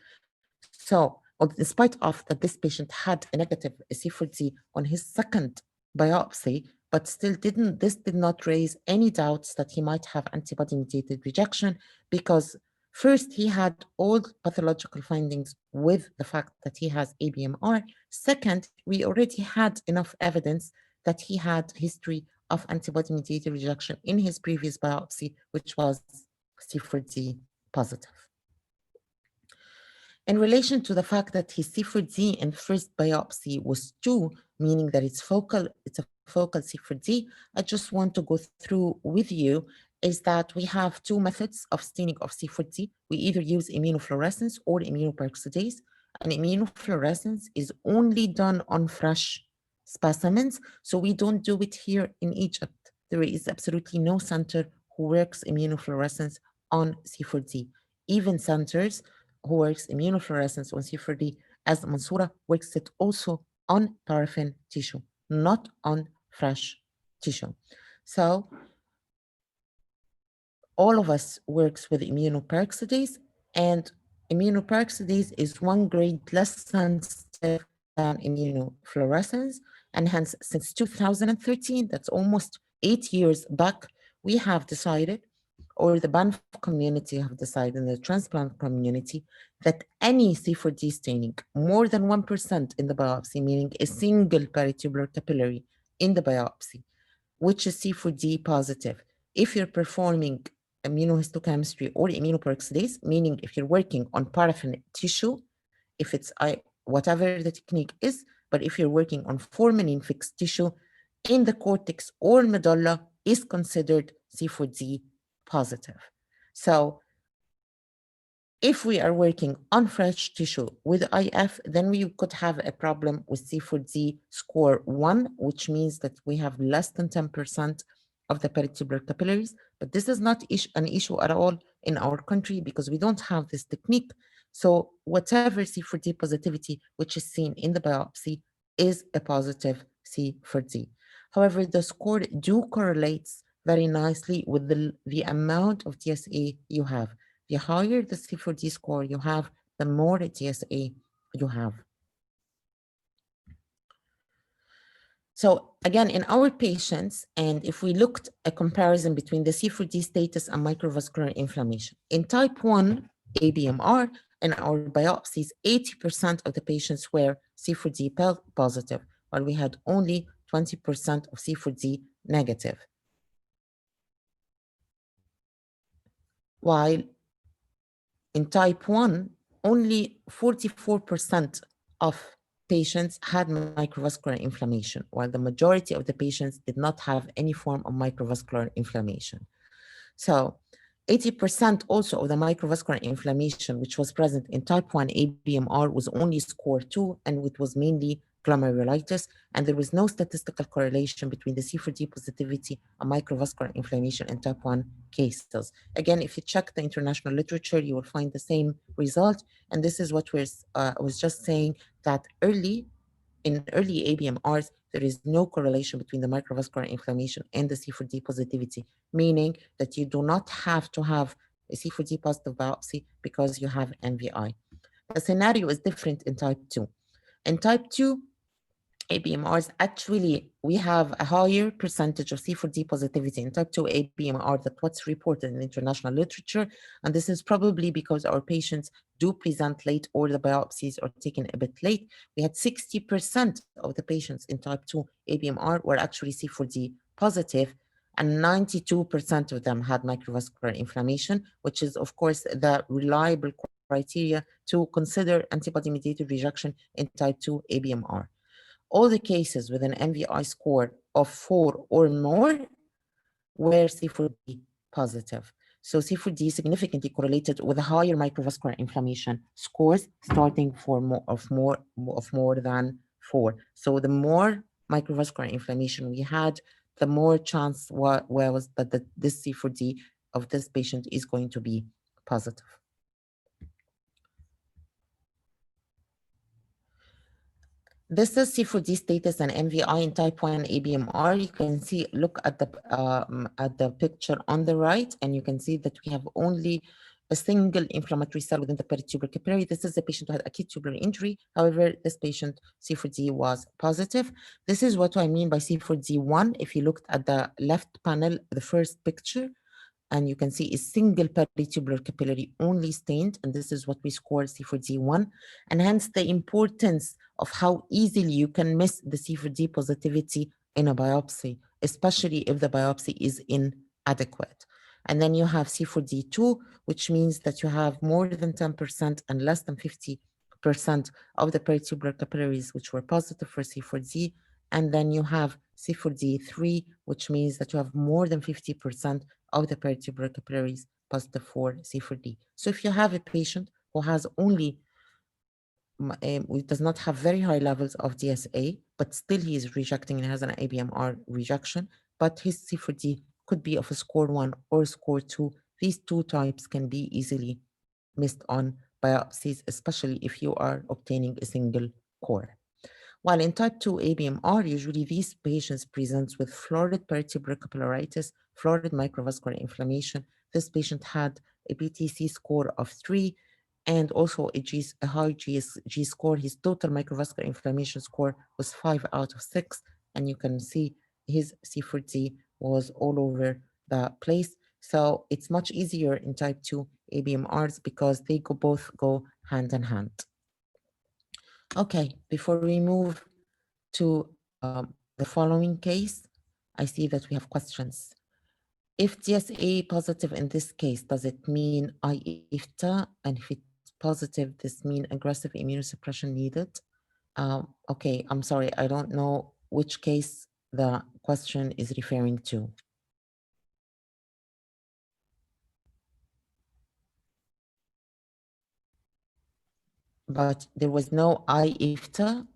So, in spite of that, this patient had a negative C4D on his second biopsy, but still this did not raise any doubts that he might have antibody-mediated rejection, because first, he had all pathological findings with the fact that he has ABMR. Second, we already had enough evidence that he had history of antibody-mediated rejection in his previous biopsy, which was C4D positive. In relation to the fact that his C4D in first biopsy was 2, meaning that it's a focal C4D, I just want to go through with you is that we have 2 methods of staining of C4D. We either use immunofluorescence or immunoperoxidase, and immunofluorescence is only done on fresh specimens, so we don't do it here in Egypt. There is absolutely no center who works immunofluorescence on C4D. Even centers who works immunofluorescence on C4D, as Mansoura, works it also on paraffin tissue, not on fresh tissue. So all of us works with immunoperoxidase, and immunoperoxidase is 1 grade less sensitive than immunofluorescence, and hence since 2013, that's almost 8 years back, we have decided, or the BANF community have decided in the transplant community, that any C4D staining more than 1% in the biopsy, meaning a single peritubular capillary in the biopsy, which is C4D positive, if you're performing immunohistochemistry or immunoperoxidase, meaning if you're working on paraffin tissue, if it's whatever the technique is, but if you're working on formalin fixed tissue in the cortex or medulla, is considered C4D positive. So If we are working on fresh tissue with IF, then we could have a problem with C4D score 1, which means that we have less than 10% of the peritubular capillaries. But this is not an issue at all in our country because we don't have this technique. So whatever C4D positivity which is seen in the biopsy is a positive C4D. However, the score do correlates very nicely with the amount of TSA you have. The higher the C4D score you have, the more TSA you have. So again, in our patients, and if we looked a comparison between the C4D status and microvascular inflammation, in type 1 ABMR, in our biopsies, 80% of the patients were C4D positive, while we had only 20% of C4D negative. While in type 1, only 44% of patients had microvascular inflammation, while the majority of the patients did not have any form of microvascular inflammation. So 80% also of the microvascular inflammation, which was present in type 1 ABMR, was only score 2, and it was mainly glomerulitis, and there was no statistical correlation between the C4D positivity and microvascular inflammation in type 1 cases. Again, if you check the international literature, you will find the same result, and this is what I was just saying, that in early ABMRs, there is no correlation between the microvascular inflammation and the C4D positivity, meaning that you do not have to have a C4D positive biopsy because you have MVI. The scenario is different in type 2. In type 2 ABMRs, actually, we have a higher percentage of C4D positivity in type 2 ABMR than what's reported in international literature. And this is probably because our patients do present late or the biopsies are taken a bit late. We had 60% of the patients in type 2 ABMR were actually C4D positive, and 92% of them had microvascular inflammation, which is, of course, the reliable criteria to consider antibody-mediated rejection in type 2 ABMR. All the cases with an MVI score of 4 or more were C4D positive. So C4D significantly correlated with higher microvascular inflammation scores starting for more than 4. So the more microvascular inflammation we had, the more chance was that this C4D of this patient is going to be positive. This is C4D status and MVI in type 1 ABMR. You can see, look at the picture on the right, and you can see that we have only a single inflammatory cell within the peritubular capillary. This is a patient who had acute tubular injury. However, this patient C4D was positive. This is what I mean by C4D1. If you looked at the left panel, the first picture, and you can see a single peritubular capillary only stained, and this is what we score C4D1, and hence the importance of how easily you can miss the C4D positivity in a biopsy, especially if the biopsy is inadequate. And then you have C4D2, which means that you have more than 10% and less than 50% of the peritubular capillaries which were positive for C4D. And then you have C4D3, which means that you have more than 50% of the peritubular capillaries positive for C4D. So if you have a patient who has only, who does not have very high levels of DSA, but still he is rejecting and has an ABMR rejection, but his C4D could be of a score 1 or score 2, these two types can be easily missed on biopsies, especially if you are obtaining a single core. While in type 2 ABMR, usually these patients present with florid peritubular capillaritis, florid microvascular inflammation. This patient had a BTC score of 3 and also a high G score. His total microvascular inflammation score was 5 out of 6. And you can see his C4D was all over the place. So it's much easier in type 2 ABMRs because they both go hand in hand. Okay, before we move to the following case, I see that we have questions. If DSA positive in this case, does it mean IFTA? And if it's positive, this mean aggressive immunosuppression needed? Okay, I'm sorry, I don't know which case the question is referring to. but there was no IFTA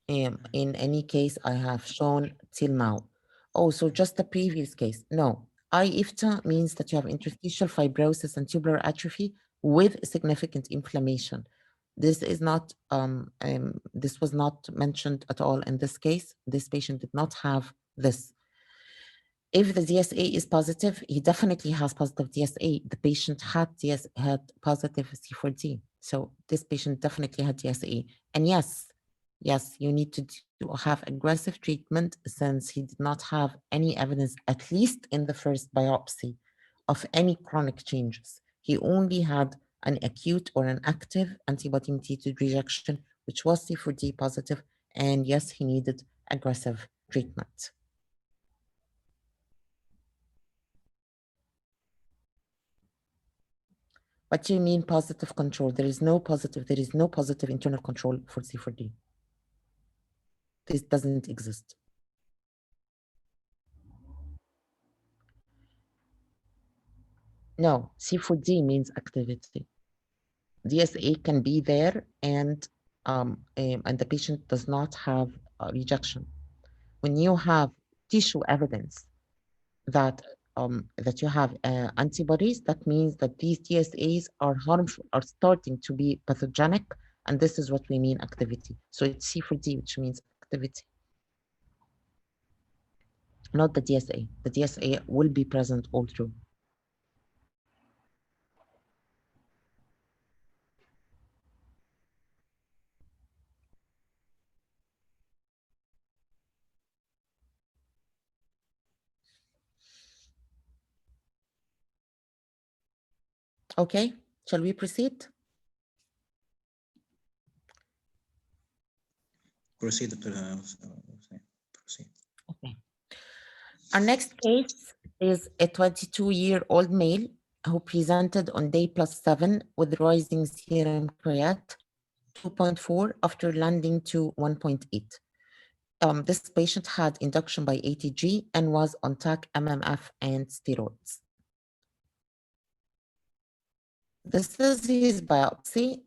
in any case I have shown till now. Oh, so just the previous case. No, IFTA means that you have interstitial fibrosis and tubular atrophy with significant inflammation. This is not, this was not mentioned at all in this case. This patient did not have this. If the DSA is positive, he definitely has positive DSA. The patient had positive C4D. So this patient definitely had DSA. And yes, you need to have aggressive treatment since he did not have any evidence, at least in the first biopsy, of any chronic changes. He only had an acute or an active antibody-mediated rejection, which was C4D positive. And yes, he needed aggressive treatment. What do you mean positive control? There is no positive internal control for C4D. This doesn't exist. No, C4D means activity. DSA can be there and the patient does not have rejection. When you have tissue evidence that you have antibodies, that means that these DSAs are harmful, are starting to be pathogenic, and this is what we mean activity. So it's C4D, which means activity, not the DSA. The DSA will be present all through. Okay, shall we proceed? Proceed, proceed. Okay. Our next case is a 22-year-old male who presented on day +7 with rising serum creat 2.4 after landing to 1.8. This patient had induction by ATG and was on TAC, MMF, and steroids. This is his biopsy,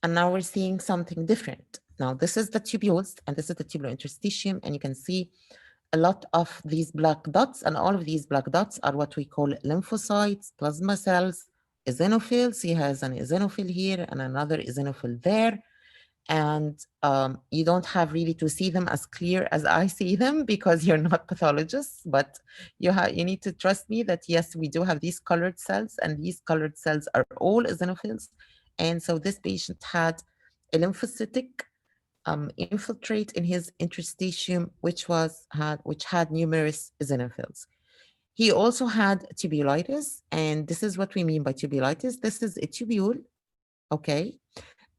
and now we're seeing something different. Now, this is the tubules, and this is the tubular interstitium, and you can see a lot of these black dots, and all of these black dots are what we call lymphocytes, plasma cells, eosinophils. He has an eosinophil here and another eosinophil there. And you don't have really to see them as clear as I see them because you're not pathologists, but you need to trust me that yes, we do have these colored cells, and these colored cells are all eosinophils. And so this patient had a lymphocytic infiltrate in his interstitium, which had numerous eosinophils. He also had tubulitis, and this is what we mean by tubulitis. This is a tubule, okay?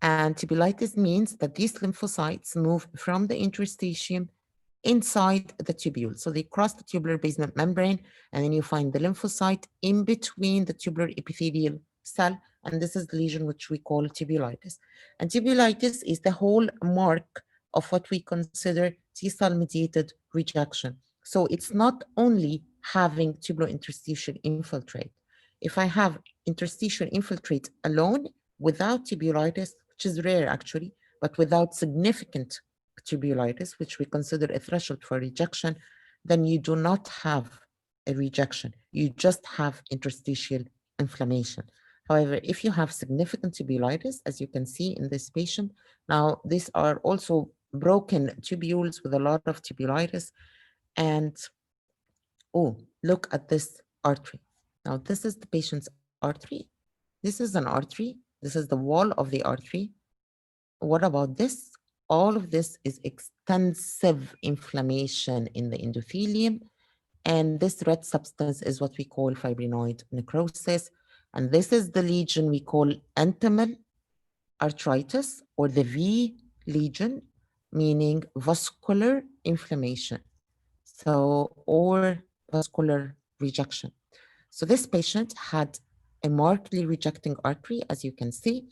And tubulitis means that these lymphocytes move from the interstitium inside the tubule. So they cross the tubular basement membrane, and then you find the lymphocyte in between the tubular epithelial cell, and this is the lesion which we call tubulitis. And tubulitis is the hallmark of what we consider T-cell mediated rejection. So it's not only having tubular interstitial infiltrate. If I have interstitial infiltrate alone without tubulitis, which is rare actually, but without significant tubulitis, which we consider a threshold for rejection, then you do not have a rejection. You just have interstitial inflammation. However, if you have significant tubulitis, as you can see in this patient, now these are also broken tubules with a lot of tubulitis. And oh, look at this artery. Now, this is the patient's artery. This is an artery. This is the wall of the artery. What about this? All of this is extensive inflammation in the endothelium. And this red substance is what we call fibrinoid necrosis. And this is the lesion we call Entomol Arthritis, or the V lesion, meaning vascular inflammation. So, or vascular rejection. So this patient had a markedly rejecting artery, as you can see.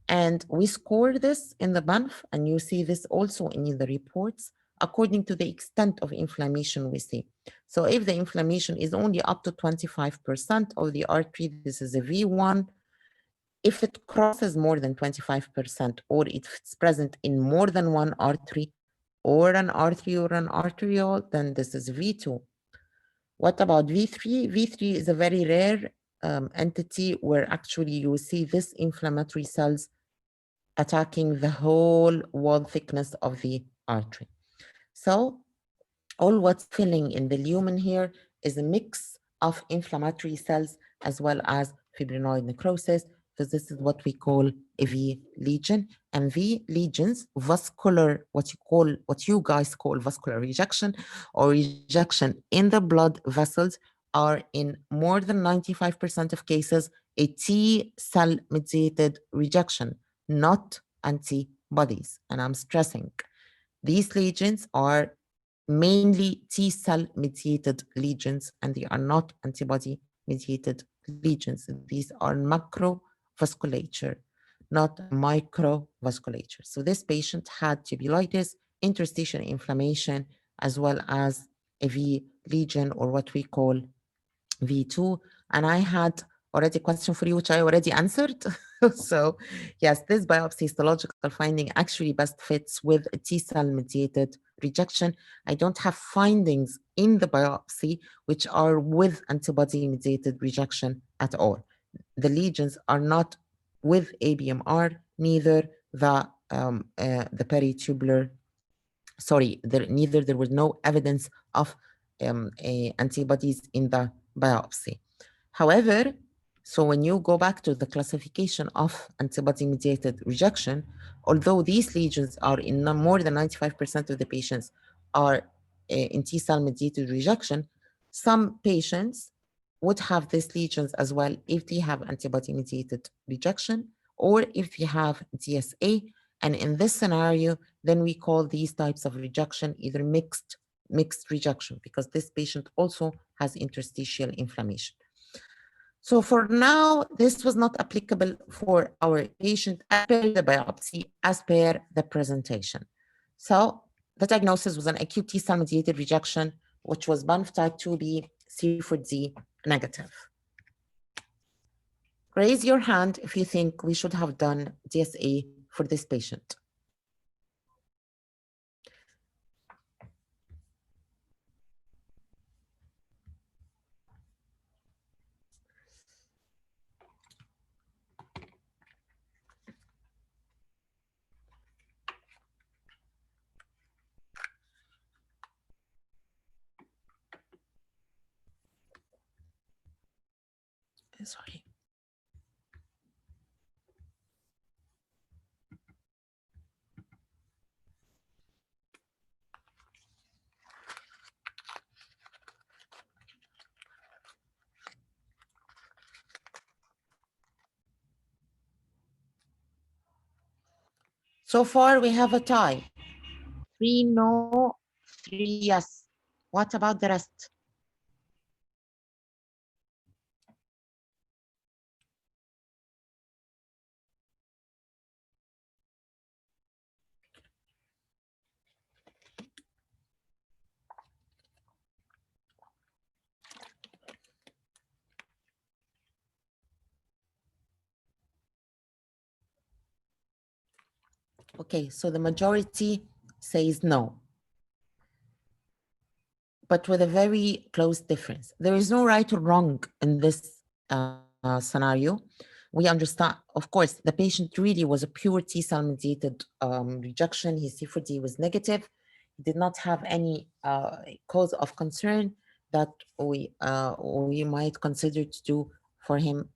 And we score this in the BANF, and you see this also in the reports, according to the extent of inflammation we see. So if the inflammation is only up to 25% of the artery, this is a V1. If it crosses more than 25%, or if it's present in more than one artery, or an artery or an arteriole, then this is V2. What about V3? V3 is a very rare entity where actually you see this inflammatory cells attacking the whole wall thickness of the artery. So all what's filling in the lumen here is a mix of inflammatory cells as well as fibrinoid necrosis. So this is what we call a V lesion. And V lesions, vascular, what you guys call vascular rejection or rejection in the blood vessels, are in more than 95% of cases a T cell mediated rejection, not antibodies. And I'm stressing, these lesions are mainly T cell mediated lesions, and they are not antibody mediated lesions. These are macrovasculature, not microvasculature. So this patient had tubulitis, interstitial inflammation, as well as a V lesion, or what we call V2. And I had already a question for you, which I already answered. So yes, this biopsy histological finding actually best fits with a T-cell mediated rejection. I don't have findings in the biopsy which are with antibody mediated rejection at all. The lesions are not with ABMR, neither the peritubular, neither there was no evidence of antibodies in the biopsy. However, so when you go back to the classification of antibody-mediated rejection, although these lesions are in more than 95% of the patients are in T-cell mediated rejection, some patients would have these lesions as well if they have antibody-mediated rejection or if they have DSA. And in this scenario, then we call these types of rejection either mixed rejection, because this patient also has interstitial inflammation. So for now, this was not applicable for our patient as per the biopsy, as per the presentation. So the diagnosis was an acute T-cell mediated rejection, which was BANF type 2B, C4D negative. Raise your hand if you think we should have done DSA for this patient. Sorry. So far, we have a tie. 3 no, 3 yes. What about the rest? Okay, so the majority says no, but with a very close difference. There is no right or wrong in this scenario. We understand, of course, the patient really was a pure T-cell mediated rejection. His C4D was negative. He did not have any cause of concern that we might consider to do for him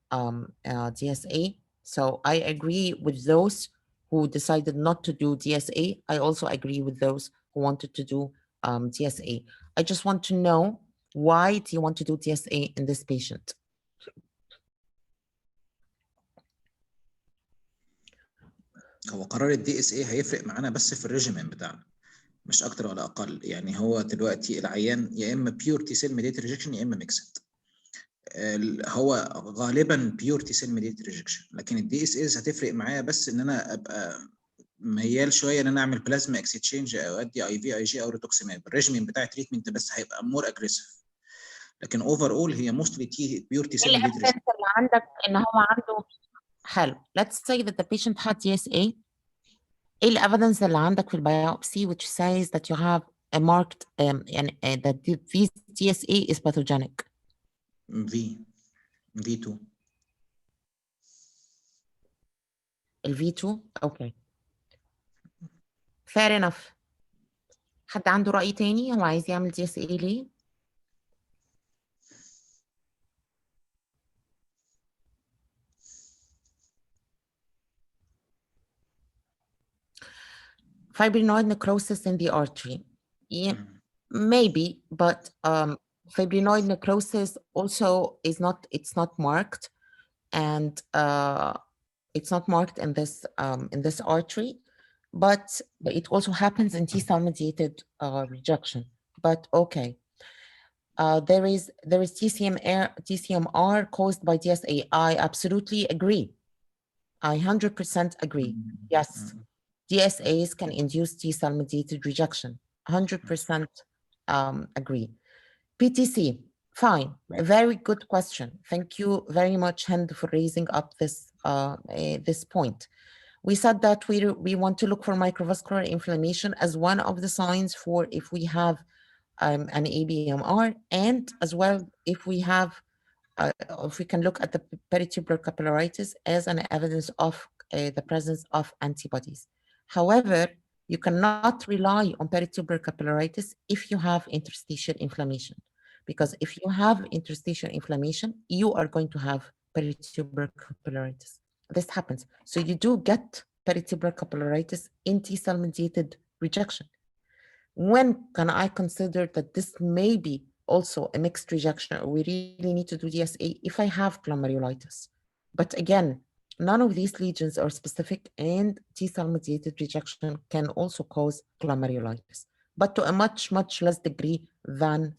DSA. So I agree with those who decided not to do DSA. I also agree with those who wanted to do DSA. I just want to know, why do you want to do DSA in this patient? هو قرار الدي اس اي هيفرق معانا بس في الريجيمين بتاعنا، مش اكتر ولا اقل. يعني هو دلوقتي العيان يا اما بيور تي سيل ميديت ريجكشن يا اما ميكسد. هو غالبا بيور تي سيل ميديت ريجكشن، لكن الدي اس ايز هتفرق معايا بس ان انا ابقى ميال شويه ان انا اعمل بلازما اكستشينج او ادي اي في اي جي او ريتوكسيماب. الريجيمين بتاع التريتمنت بس هيبقى مور اجريسيف، لكن اوفر اول هي موستلي بيور تي سيل ميديت ريجكشن. اللي عندك ان هو عنده حلو. Let's say that the patient had DSA. ايه evidence اللي عندك في البيوبسي which says that you have a marked that this DSA is pathogenic? V2. ال V2 okay. Fair enough. حد عنده رأي تاني هو عايز يعمل DSA ليه؟ Fibrinoid necrosis in the artery. Yeah, maybe, but fibrinoid necrosis also is not, it's not marked, and it's not marked in this artery, but it also happens in T-cell mediated rejection. But okay, there is TCMR caused by DSA. I absolutely agree. I 100% agree. Yes. DSAs can induce T-cell mediated rejection. 100% agree. PTC, fine. A very good question. Thank you very much, Hind, for raising up this this point. We said that we want to look for microvascular inflammation as one of the signs for if we have an ABMR, and as well if we have if we can look at the peritubular capillaritis as an evidence of the presence of antibodies. However, you cannot rely on peritubular capillaritis if you have interstitial inflammation, because if you have interstitial inflammation, you are going to have peritubular capillaritis. This happens. So you do get peritubular capillaritis in T-cell mediated rejection. When can I consider that this may be also a mixed rejection, or we really need to do DSA if I have glomerulitis? But again, none of these lesions are specific, and T-cell mediated rejection can also cause glomerulitis, but to a much, much less degree than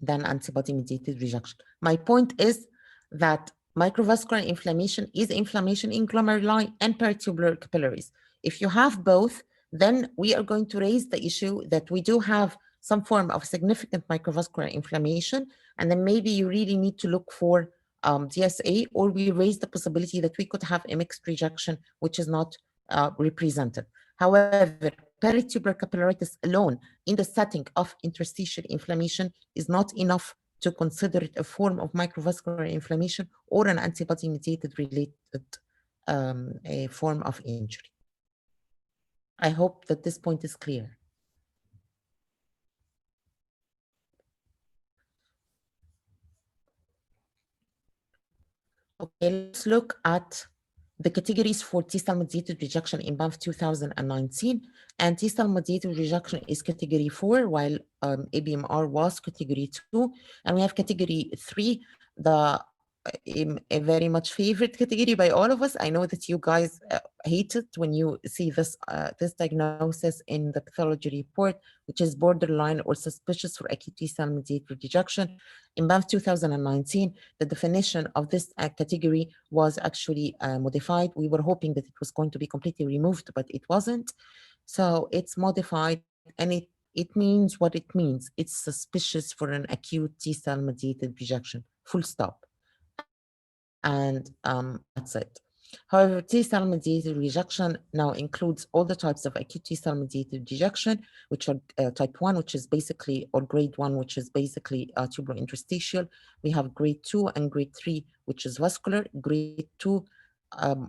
antibody mediated rejection. My point is that microvascular inflammation is inflammation in glomeruli and peritubular capillaries. If you have both, then we are going to raise the issue that we do have some form of significant microvascular inflammation, and then maybe you really need to look for DSA, or we raise the possibility that we could have a mixed rejection, which is not represented. However, peritubular capillaritis alone in the setting of interstitial inflammation is not enough to consider it a form of microvascular inflammation or an antibody-mediated related a form of injury. I hope that this point is clear. Okay, let's look at the categories for T-cell mediated rejection in BAMF 2019. And T-cell mediated rejection is category 4, while ABMR was category 2. And we have category 3, a very much favorite category by all of us. I know that you guys hate it when you see this this diagnosis in the pathology report, which is borderline or suspicious for acute T-cell mediated rejection. In BAMF 2019, the definition of this category was actually modified. We were hoping that it was going to be completely removed, but it wasn't. So it's modified, and it means what it means. It's suspicious for an acute T-cell mediated rejection, full stop. And that's it. However, T-cell mediated rejection now includes all the types of acute T-cell mediated rejection, which are type 1, which is basically, or grade 1, which is basically tubular interstitial. We have grade 2 and grade 3, which is vascular. Grade 2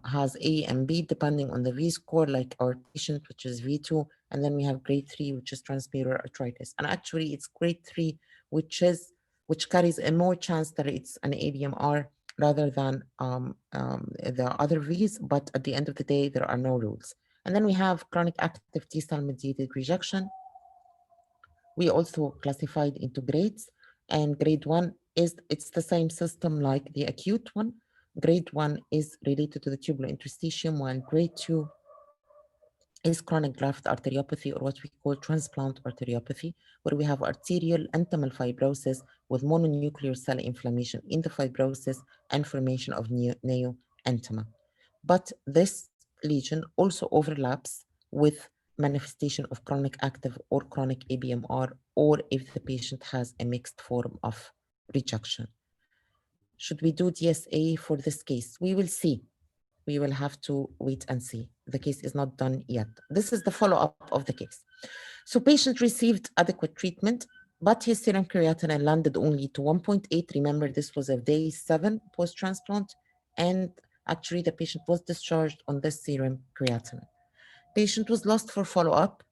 has A and B depending on the V score, like our patient, which is V2. And then we have grade 3, which is transmural arthritis. And actually, it's grade 3, which carries a more chance that it's an ABMR rather than the other V's, but at the end of the day, there are no rules. And then we have chronic active T-cell mediated rejection. We also classified into grades, and grade 1 it's the same system like the acute one. Grade 1 is related to the tubular interstitium, while grade 2 is chronic graft arteriopathy, or what we call transplant arteriopathy, where we have arterial entomal fibrosis with mononuclear cell inflammation in the fibrosis and formation of neo-entoma. But this lesion also overlaps with manifestation of chronic active or chronic ABMR, or if the patient has a mixed form of rejection. Should we do DSA for this case? We will see. we will have to wait and see. The case is not done yet. This is the follow-up of the case. So patient received adequate treatment, but his serum creatinine landed only to 1.8. Remember, this was at day 7 post-transplant, and actually the patient was discharged on this serum creatinine. Patient was lost for follow-up,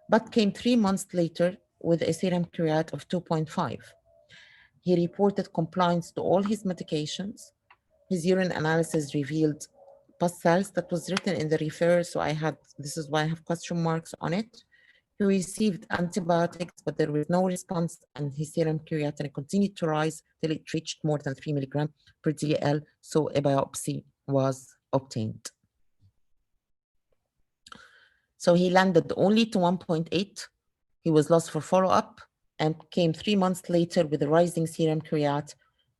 but came 3 months later with a serum creat of 2.5. He reported compliance to all his medications. His urine analysis revealed pus cells. That was written in the referral, so this is why I have question marks on it. He received antibiotics, but there was no response, and his serum creatinine continued to rise till it reached more than 3 milligrams per DL, so a biopsy was obtained. So he landed only to 1.8. He was lost for follow-up and came 3 months later with a rising serum creat,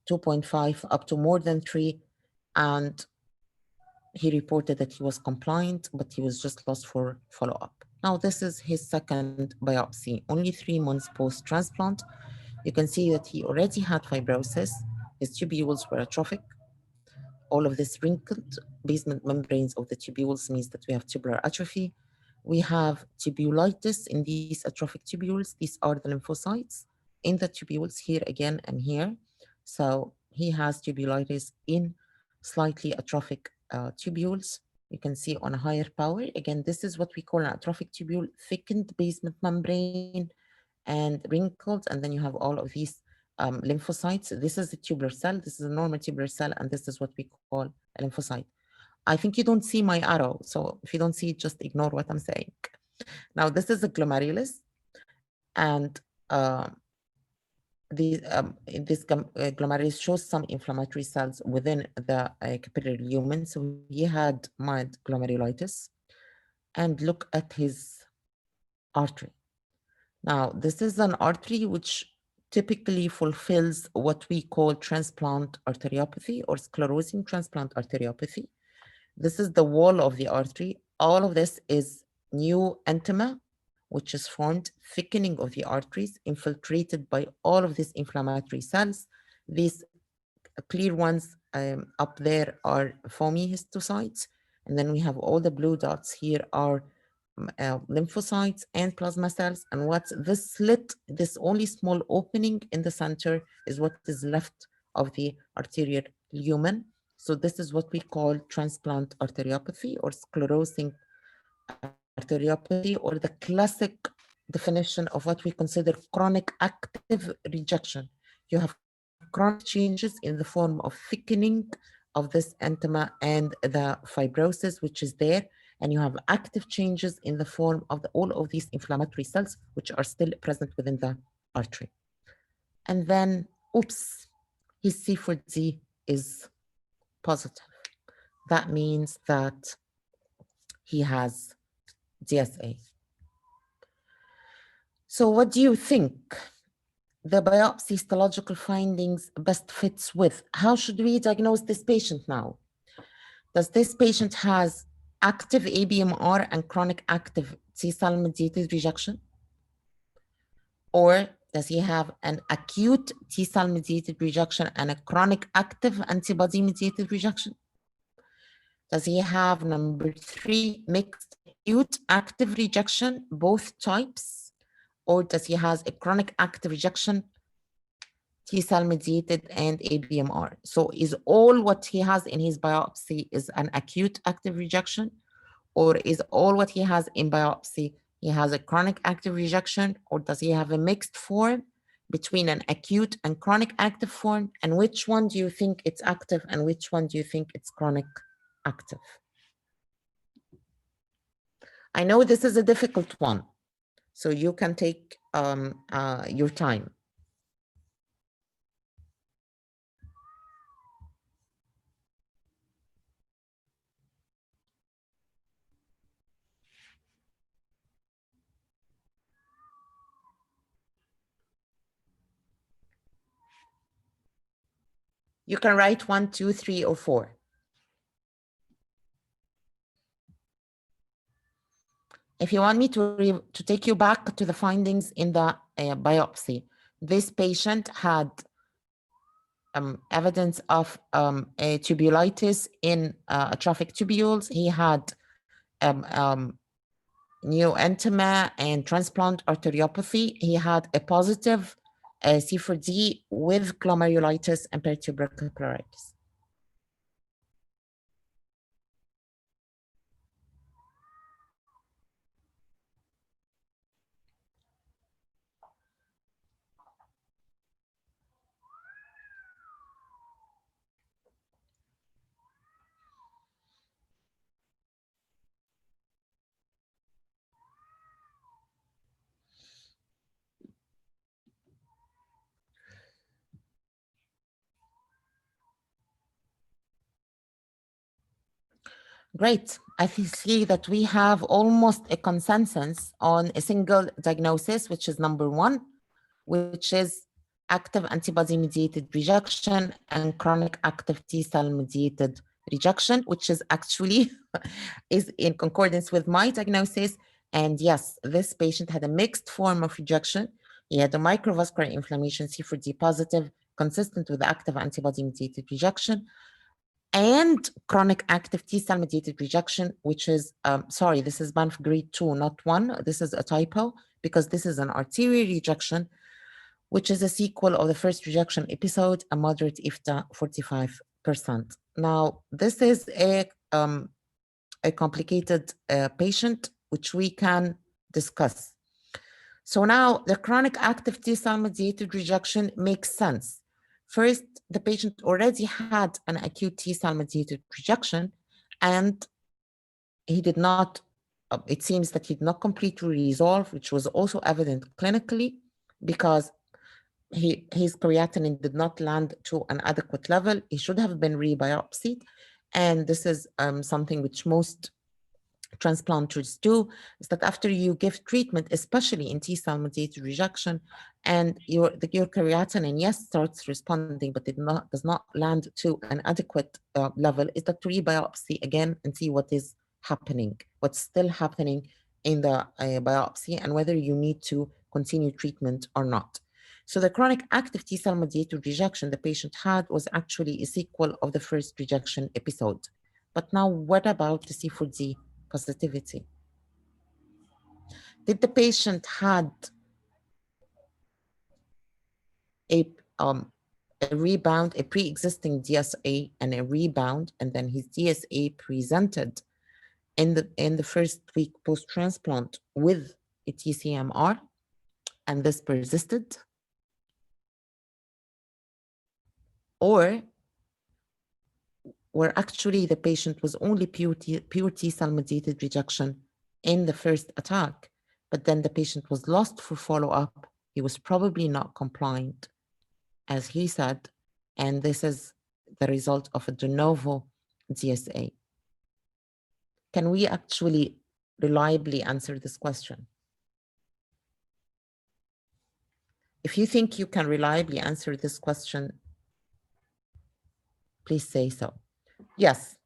2.5 up to more than 3, and he reported that he was compliant, but he was just lost for follow-up. Now, this is his second biopsy, only 3 months post-transplant. You can see that he already had fibrosis. His tubules were atrophic. All of this wrinkled basement membranes of the tubules means that we have tubular atrophy. We have tubulitis in these atrophic tubules. These are the lymphocytes in the tubules here again and here. So he has tubulitis in slightly atrophic tubules. You can see on a higher power. Again, this is what we call an atrophic tubule, thickened basement membrane and wrinkled. And then you have all of these lymphocytes. This is a tubular cell. This is a normal tubular cell. And this is what we call a lymphocyte. I think you don't see my arrow. So if you don't see it, just ignore what I'm saying. Now, this is a glomerulus. And this glomerulus shows some inflammatory cells within the capillary lumen. So he had mild glomerulitis. And look at his artery. Now, this is an artery which typically fulfills what we call transplant arteriopathy or sclerosing transplant arteriopathy. This is the wall of the artery. All of this is new entima, which is formed, thickening of the arteries, infiltrated by all of these inflammatory cells. These clear ones up there are foamy histocytes. And then we have all the blue dots here are lymphocytes and plasma cells. And what's this slit, this only small opening in the center is what is left of the arterial lumen. So this is what we call transplant arteriopathy or sclerosing arteriopathy, or the classic definition of what we consider chronic active rejection. You have chronic changes in the form of thickening of this entima and the fibrosis, which is there. And you have active changes in the form of all of these inflammatory cells, which are still present within the artery. And then, oops, his C4D is positive. That means that he has DSA. So what do you think the biopsy histological findings best fits with? How should we diagnose this patient now? Does this patient has active ABMR and chronic active T-cell mediated rejection? Or does he have an acute T-cell mediated rejection and a chronic active antibody mediated rejection? Does he have, number 3, mixed acute active rejection, both types? Or does he has a chronic active rejection, T-cell mediated and ABMR? So is all what he has in his biopsy is an acute active rejection? Or is all what he has in biopsy, he has a chronic active rejection? Or does he have a mixed form between an acute and chronic active form? And which one do you think it's active and which one do you think it's chronic active? I know this is a difficult one, so you can take your time. You can write 1, 2, 3, or 4. If you want me to take you back to the findings in the biopsy, this patient had evidence of a tubulitis in atrophic tubules. He had neoentima and transplant arteriopathy. He had a positive C4D with glomerulitis and peritubercular pruritus. Great. I see that we have almost a consensus on a single diagnosis, which is number one, which is active antibody-mediated rejection and chronic active T-cell mediated rejection, which is actually is in concordance with my diagnosis. And yes, this patient had a mixed form of rejection. He had a microvascular inflammation, C4D positive, consistent with active antibody-mediated rejection, and chronic active T-cell mediated rejection, which is, sorry, this is Banff grade 2, not 1. This is a typo because this is an arterial rejection, which is a sequel of the first rejection episode, a moderate IFTA 45%. Now, this is a complicated patient, which we can discuss. So now the chronic active T-cell mediated rejection makes sense. First, the patient already had an acute T-cell mediated rejection, and he did not, it seems that he did not completely resolve, which was also evident clinically because his creatinine did not land to an adequate level. He should have been rebiopsied. And this is something which most transplanters do, is that after you give treatment, especially in T-cell mediated rejection, and your creatinine, yes, starts responding, but it does not land to an adequate level, is that to rebiopsy again and see what is happening, what's still happening in the biopsy, and whether you need to continue treatment or not. So the chronic active T-cell mediated rejection the patient had was actually a sequel of the first rejection episode. But now what about the C4D positivity? Did the patient had a rebound, a pre-existing DSA and a rebound, and then his DSA presented in the first week post-transplant with a TCMR, and this persisted? Or where actually the patient was only pure T-cell mediated rejection in the first attack, but then the patient was lost for follow-up. He was probably not compliant, as he said, and this is the result of a de novo DSA. Can we actually reliably answer this question? If you think you can reliably answer this question, please say so. Yes,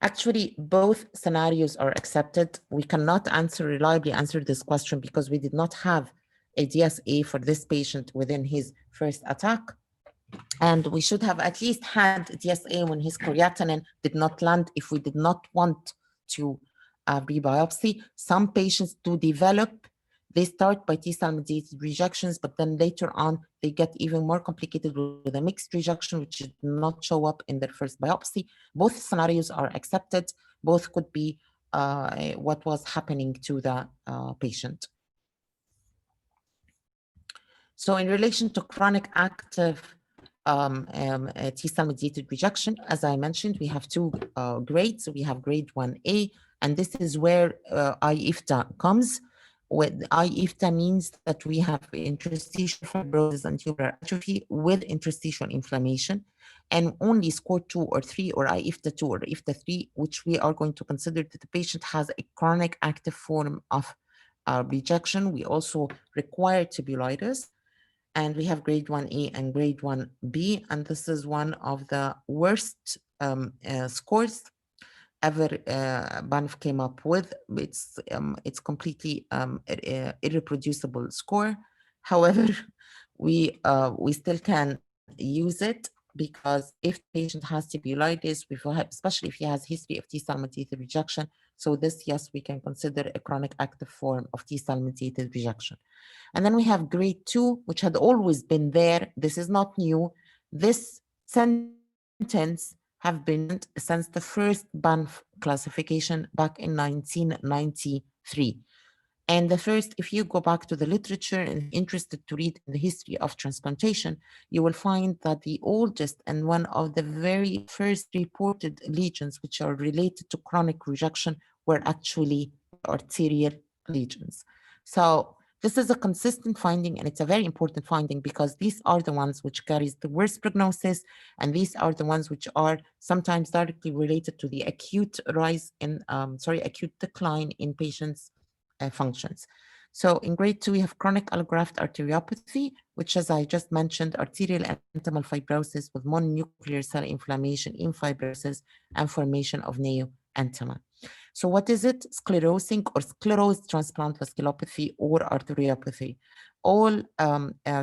actually, both scenarios are accepted. We cannot reliably answer this question because we did not have a DSA for this patient within his first attack. And we should have at least had DSA when his creatinine did not land if we did not want to rebiopsy. Some patients do develop, they start by T-cell mediated rejections, but then later on, they get even more complicated with a mixed rejection, which did not show up in their first biopsy. Both scenarios are accepted. Both could be what was happening to the patient. So in relation to chronic active T-cell mediated rejection, as I mentioned, we have two grades. We have grade 1A, and this is where IFTA comes. With IFTA means that we have interstitial fibrosis and tubular atrophy with interstitial inflammation, and only score 2 or 3 or IFTA 2 or IFTA 3, which we are going to consider that the patient has a chronic active form of rejection. We also require tubulitis. And we have grade 1A and grade 1B, and this is one of the worst scores ever Banff came up with. It's completely irreproducible score. However, we still can use it because if the patient has tubulitis, especially if he has history of T-cell mediated rejection, so this, yes, we can consider a chronic active form of T-cell mediated rejection. And then we have grade 2, which had always been there. This is not new. This sentence have been since the first BANF classification back in 1993. And the first, if you go back to the literature and interested to read the history of transplantation, you will find that the oldest and one of the very first reported lesions which are related to chronic rejection were actually arterial lesions. So this is a consistent finding, and it's a very important finding because these are the ones which carries the worst prognosis, and these are the ones which are sometimes directly related to the acute rise in, acute decline in patients' functions. So in grade 2, we have chronic allograft arteriopathy, which, as I just mentioned, arterial entomal fibrosis with mononuclear cell inflammation in fibrosis and formation of neoentoma. So what is it? Sclerosing or sclerosed transplant vasculopathy or arteriopathy. All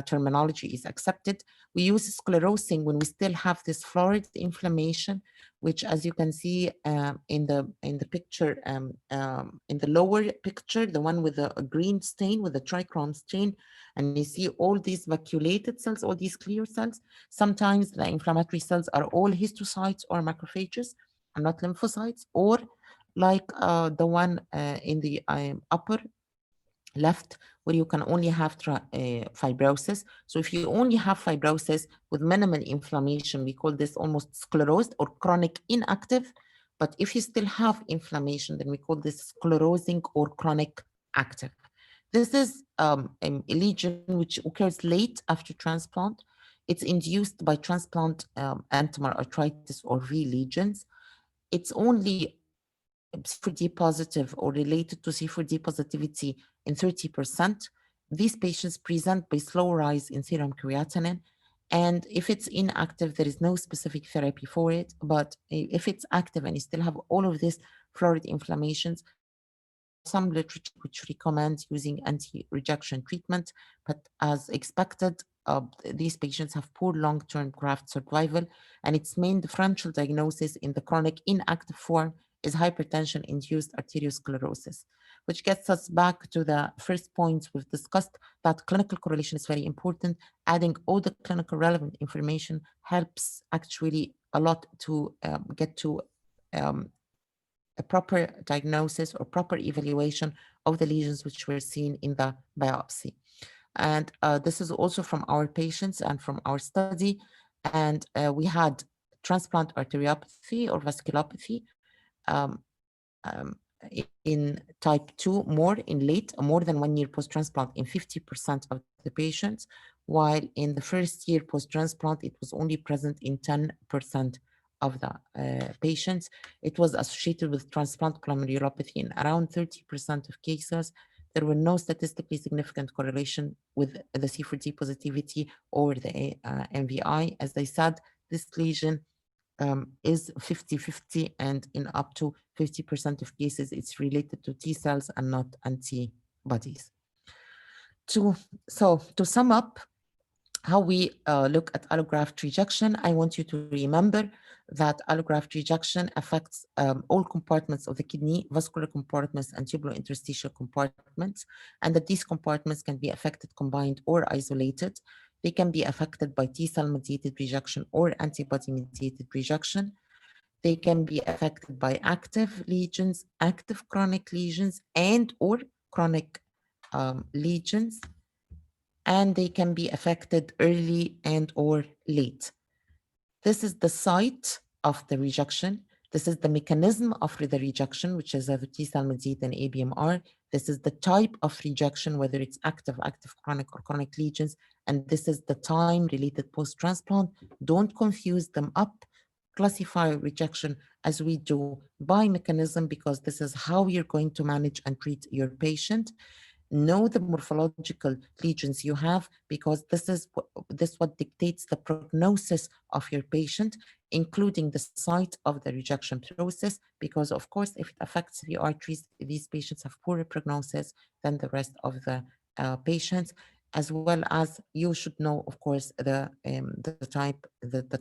terminology is accepted. We use sclerosing when we still have this florid inflammation, which, as you can see in the picture, in the lower picture, the one with a green stain, with a trichrome stain, and you see all these vacuolated cells, all these clear cells. Sometimes the inflammatory cells are all histocytes or macrophages, and not lymphocytes, or like the one in the upper left, where you can only have fibrosis. So if you only have fibrosis with minimal inflammation, we call this almost sclerosed or chronic inactive. But if you still have inflammation, then we call this sclerosing or chronic active. This is a lesion which occurs late after transplant. It's induced by transplant Entomol Arthritis or V lesions. It's only C4D positive or related to C4D positivity in 30%. These patients present by slow rise in serum creatinine. And if it's inactive, there is no specific therapy for it. But if it's active and you still have all of these florid inflammations, some literature which recommends using anti-rejection treatment, but as expected, these patients have poor long-term graft survival, and its main differential diagnosis in the chronic inactive form is hypertension-induced arteriosclerosis, which gets us back to the first point we've discussed, that clinical correlation is very important. Adding all the clinical relevant information helps actually a lot to get to a proper diagnosis or proper evaluation of the lesions which were seen in the biopsy. And this is also from our patients and from our study. And we had transplant arteriopathy or vasculopathy in type 2, more than 1 year post-transplant in 50% of the patients, while in the first year post-transplant, it was only present in 10% of the patients. It was associated with transplant glomerulopathy in around 30% of cases. There were no statistically significant correlation with the C4D positivity or the MVI. As I said, this lesion is 50-50, and in up to 50% of cases, it's related to T cells and not antibodies. So to sum up how we look at allograft rejection, I want you to remember that allograft rejection affects all compartments of the kidney, vascular compartments and tubulointerstitial compartments, and that these compartments can be affected combined or isolated. They can be affected by T-cell mediated rejection or antibody mediated rejection. They can be affected by active lesions, active chronic lesions, and or chronic lesions, and they can be affected early and or late. This is the site of the rejection. This is the mechanism of the rejection, which is a T-cell mediated and ABMR. This is the type of rejection, whether it's active, chronic, or chronic lesions. And this is the time related post-transplant. Don't confuse them up. Classify rejection as we do by mechanism, because this is how you're going to manage and treat your patient. Know the morphological lesions you have, because this what dictates the prognosis of your patient, including the site of the rejection process, because of course, if it affects the arteries, these patients have poorer prognosis than the rest of the patients. as well as you should know, of course, the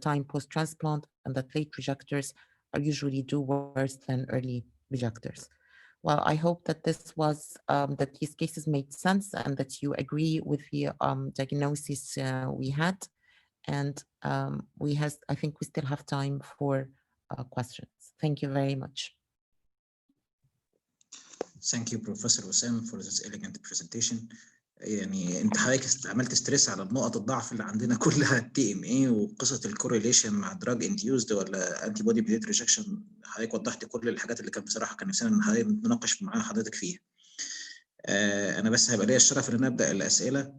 time post-transplant, and that late rejectors are usually do worse than early rejectors. Well, I hope that this was that these cases made sense and that you agree with the diagnosis we had. And I think we still have time for questions. Thank you very much. Thank you, Professor Wessam, for this elegant presentation. يعني انت حضرتك عملت ستريس على نقط الضعف اللي عندنا كلها، التي ام اي وقصه الكوريليشن مع دراج انديوزد ولا انتي بودي ميديتد ريجكشن. حضرتك وضحت كل الحاجات اللي كان بصراحه كان نفسنا ان حضرتك نناقش مع حضرتك فيها. انا بس هيبقى ليا الشرف ان انا ابدا الاسئله.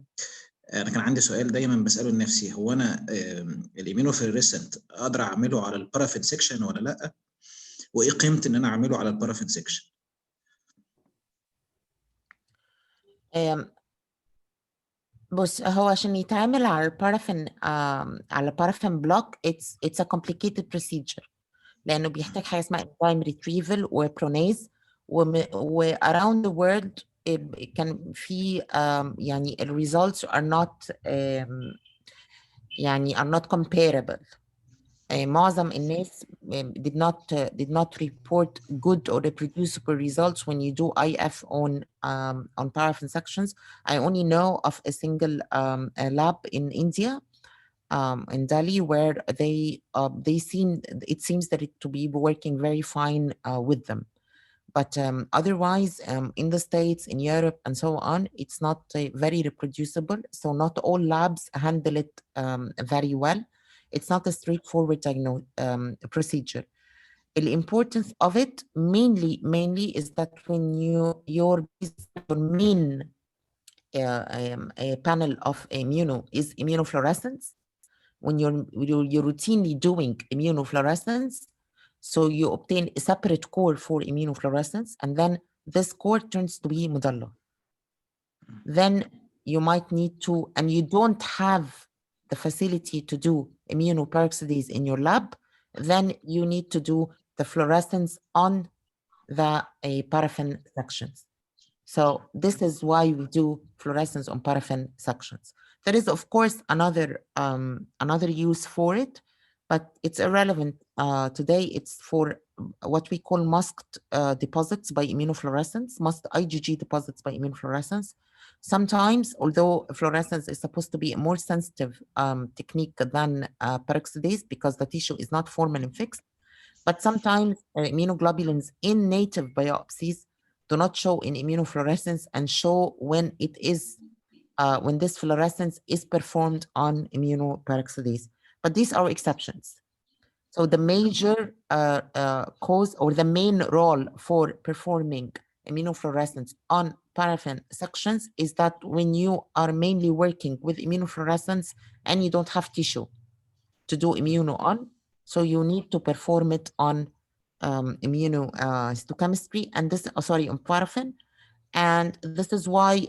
انا كان عندي سؤال دايما بساله لنفسي، هو انا الاميونوفلوريسنت اقدر اعمله على البارافين سيكشن ولا لا؟ وايه قيمه ان انا اعمله على البارافين سيكشن؟ بص، هو عشان يتعامل على البارافين بلوك it's a complicated procedure، لانه بيحتاج حاجه اسمها enzyme retrieval وبرونيز، و around the world كان في يعني ال results are not comparable. معظم الناس did not report good or reproducible results when you do IF on paraffin sections. I only know of a single lab in India, in Delhi, where it seems that it to be working very fine with them. But otherwise, in the States, in Europe, and so on, it's not very reproducible. So not all labs handle it very well. It's not a straightforward procedure. The importance of it mainly is that when your main panel of is immunofluorescence, when you're routinely doing immunofluorescence, so you obtain a separate core for immunofluorescence, and then this core turns to be medulla. Then you might need to, and you don't have the facility to do immunoperoxidase in your lab, then you need to do the fluorescence on the paraffin sections. So this is why we do fluorescence on paraffin sections. There is, of course, another use for it, but it's irrelevant today. It's for what we call masked deposits by immunofluorescence, masked IgG deposits by immunofluorescence. Sometimes, although fluorescence is supposed to be a more sensitive technique than peroxidase because the tissue is not formalin fixed, but sometimes immunoglobulins in native biopsies do not show in immunofluorescence and show when it is when this fluorescence is performed on immunoperoxidase. But these are exceptions. So the major cause or the main role for performing immunofluorescence on paraffin sections is that when you are mainly working with immunofluorescence and you don't have tissue to do immuno on, so you need to perform it on immunohistochemistry and this, on paraffin. And this is why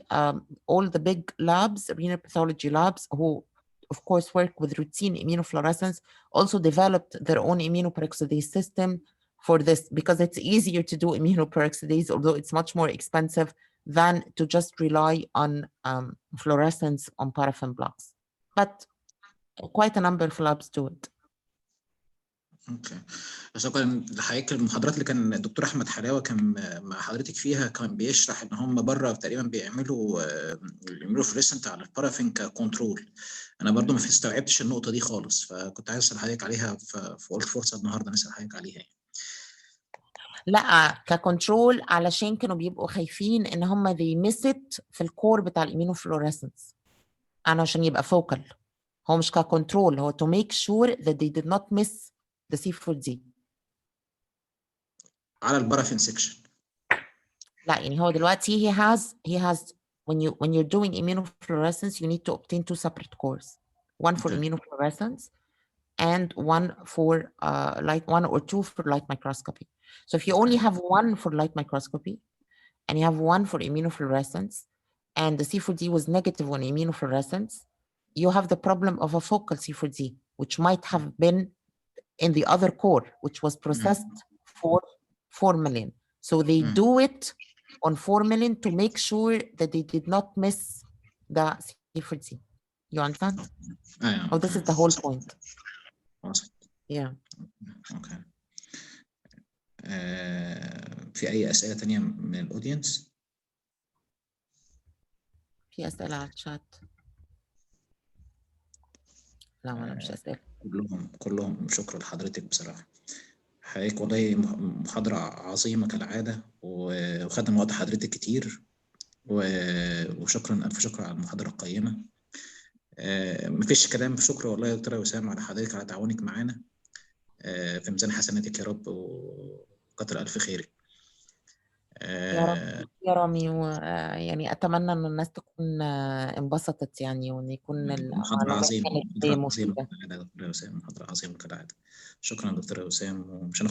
all the big labs, renal pathology labs, who of course work with routine immunofluorescence, also developed their own immunoperoxidase system for this, because it's easier to do immunoperoxidase, although it's much more expensive than to just rely on fluorescence on paraffin blocks. But quite a number of labs do it. اوكي، شكرا لحضرتك. المحاضرات اللي كان الدكتور احمد حلاوه كان مع حضرتك فيها كان بيشرح ان هم بره تقريبا بيعملوا الاميونوفلوريسنت على البارافين ككنترول. انا برضو ما استوعبتش النقطه دي خالص، فكنت عايز اسال حضرتك عليها، فقلت فرصه النهارده نسال حضرتك عليها يعني. لا، ككنترول، علشان كانوا بيبقوا خايفين ان هم they miss it في الكور بتاع الاميونوفلوريسنس، انا عشان يبقى فوكال. هو مش ككنترول، هو to make sure that they did not miss the C4D على البارافين سيكشن. لا، يعني هو دلوقتي he has when you're doing immunofluorescence you need to obtain two separate cores, one for immunofluorescence and one for one or two for light microscopy. So if you only have one for light microscopy and you have one for immunofluorescence and the C4D was negative on immunofluorescence, you have the problem of a focal C4D, which might have been in the other core, which was processed for formalin. So they do it on formalin to make sure that they did not miss the for D. You understand? Oh, this is the whole point. awesome. Yeah. اوكي. في اي اسئله تانية من الاودينس؟ في أسئلة على الشات؟ لا ما مش أسئلة. كلهم شكرا لحضرتك بصراحه. حضرتك والله محاضره عظيمه كالعاده، وخدنا وقت حضرتك كتير، وشكرا الف شكر على المحاضره القيمه. مفيش كلام، شكرا والله يا دكتوره وسام على حضرتك، على تعاونك معانا. في ميزان حسناتك يا رب، وكتر الف خيرك. يا رب يا رامي، يعني أتمنى إن الناس تكون انبسطت يعني، وإن يكون محاضرة عظيمة، كانت مفيدة. محاضرة عظيمة كالعادة دكتورة وسام، محاضرة عظيمة كالعادة. شكرا دكتورة وسام، ومش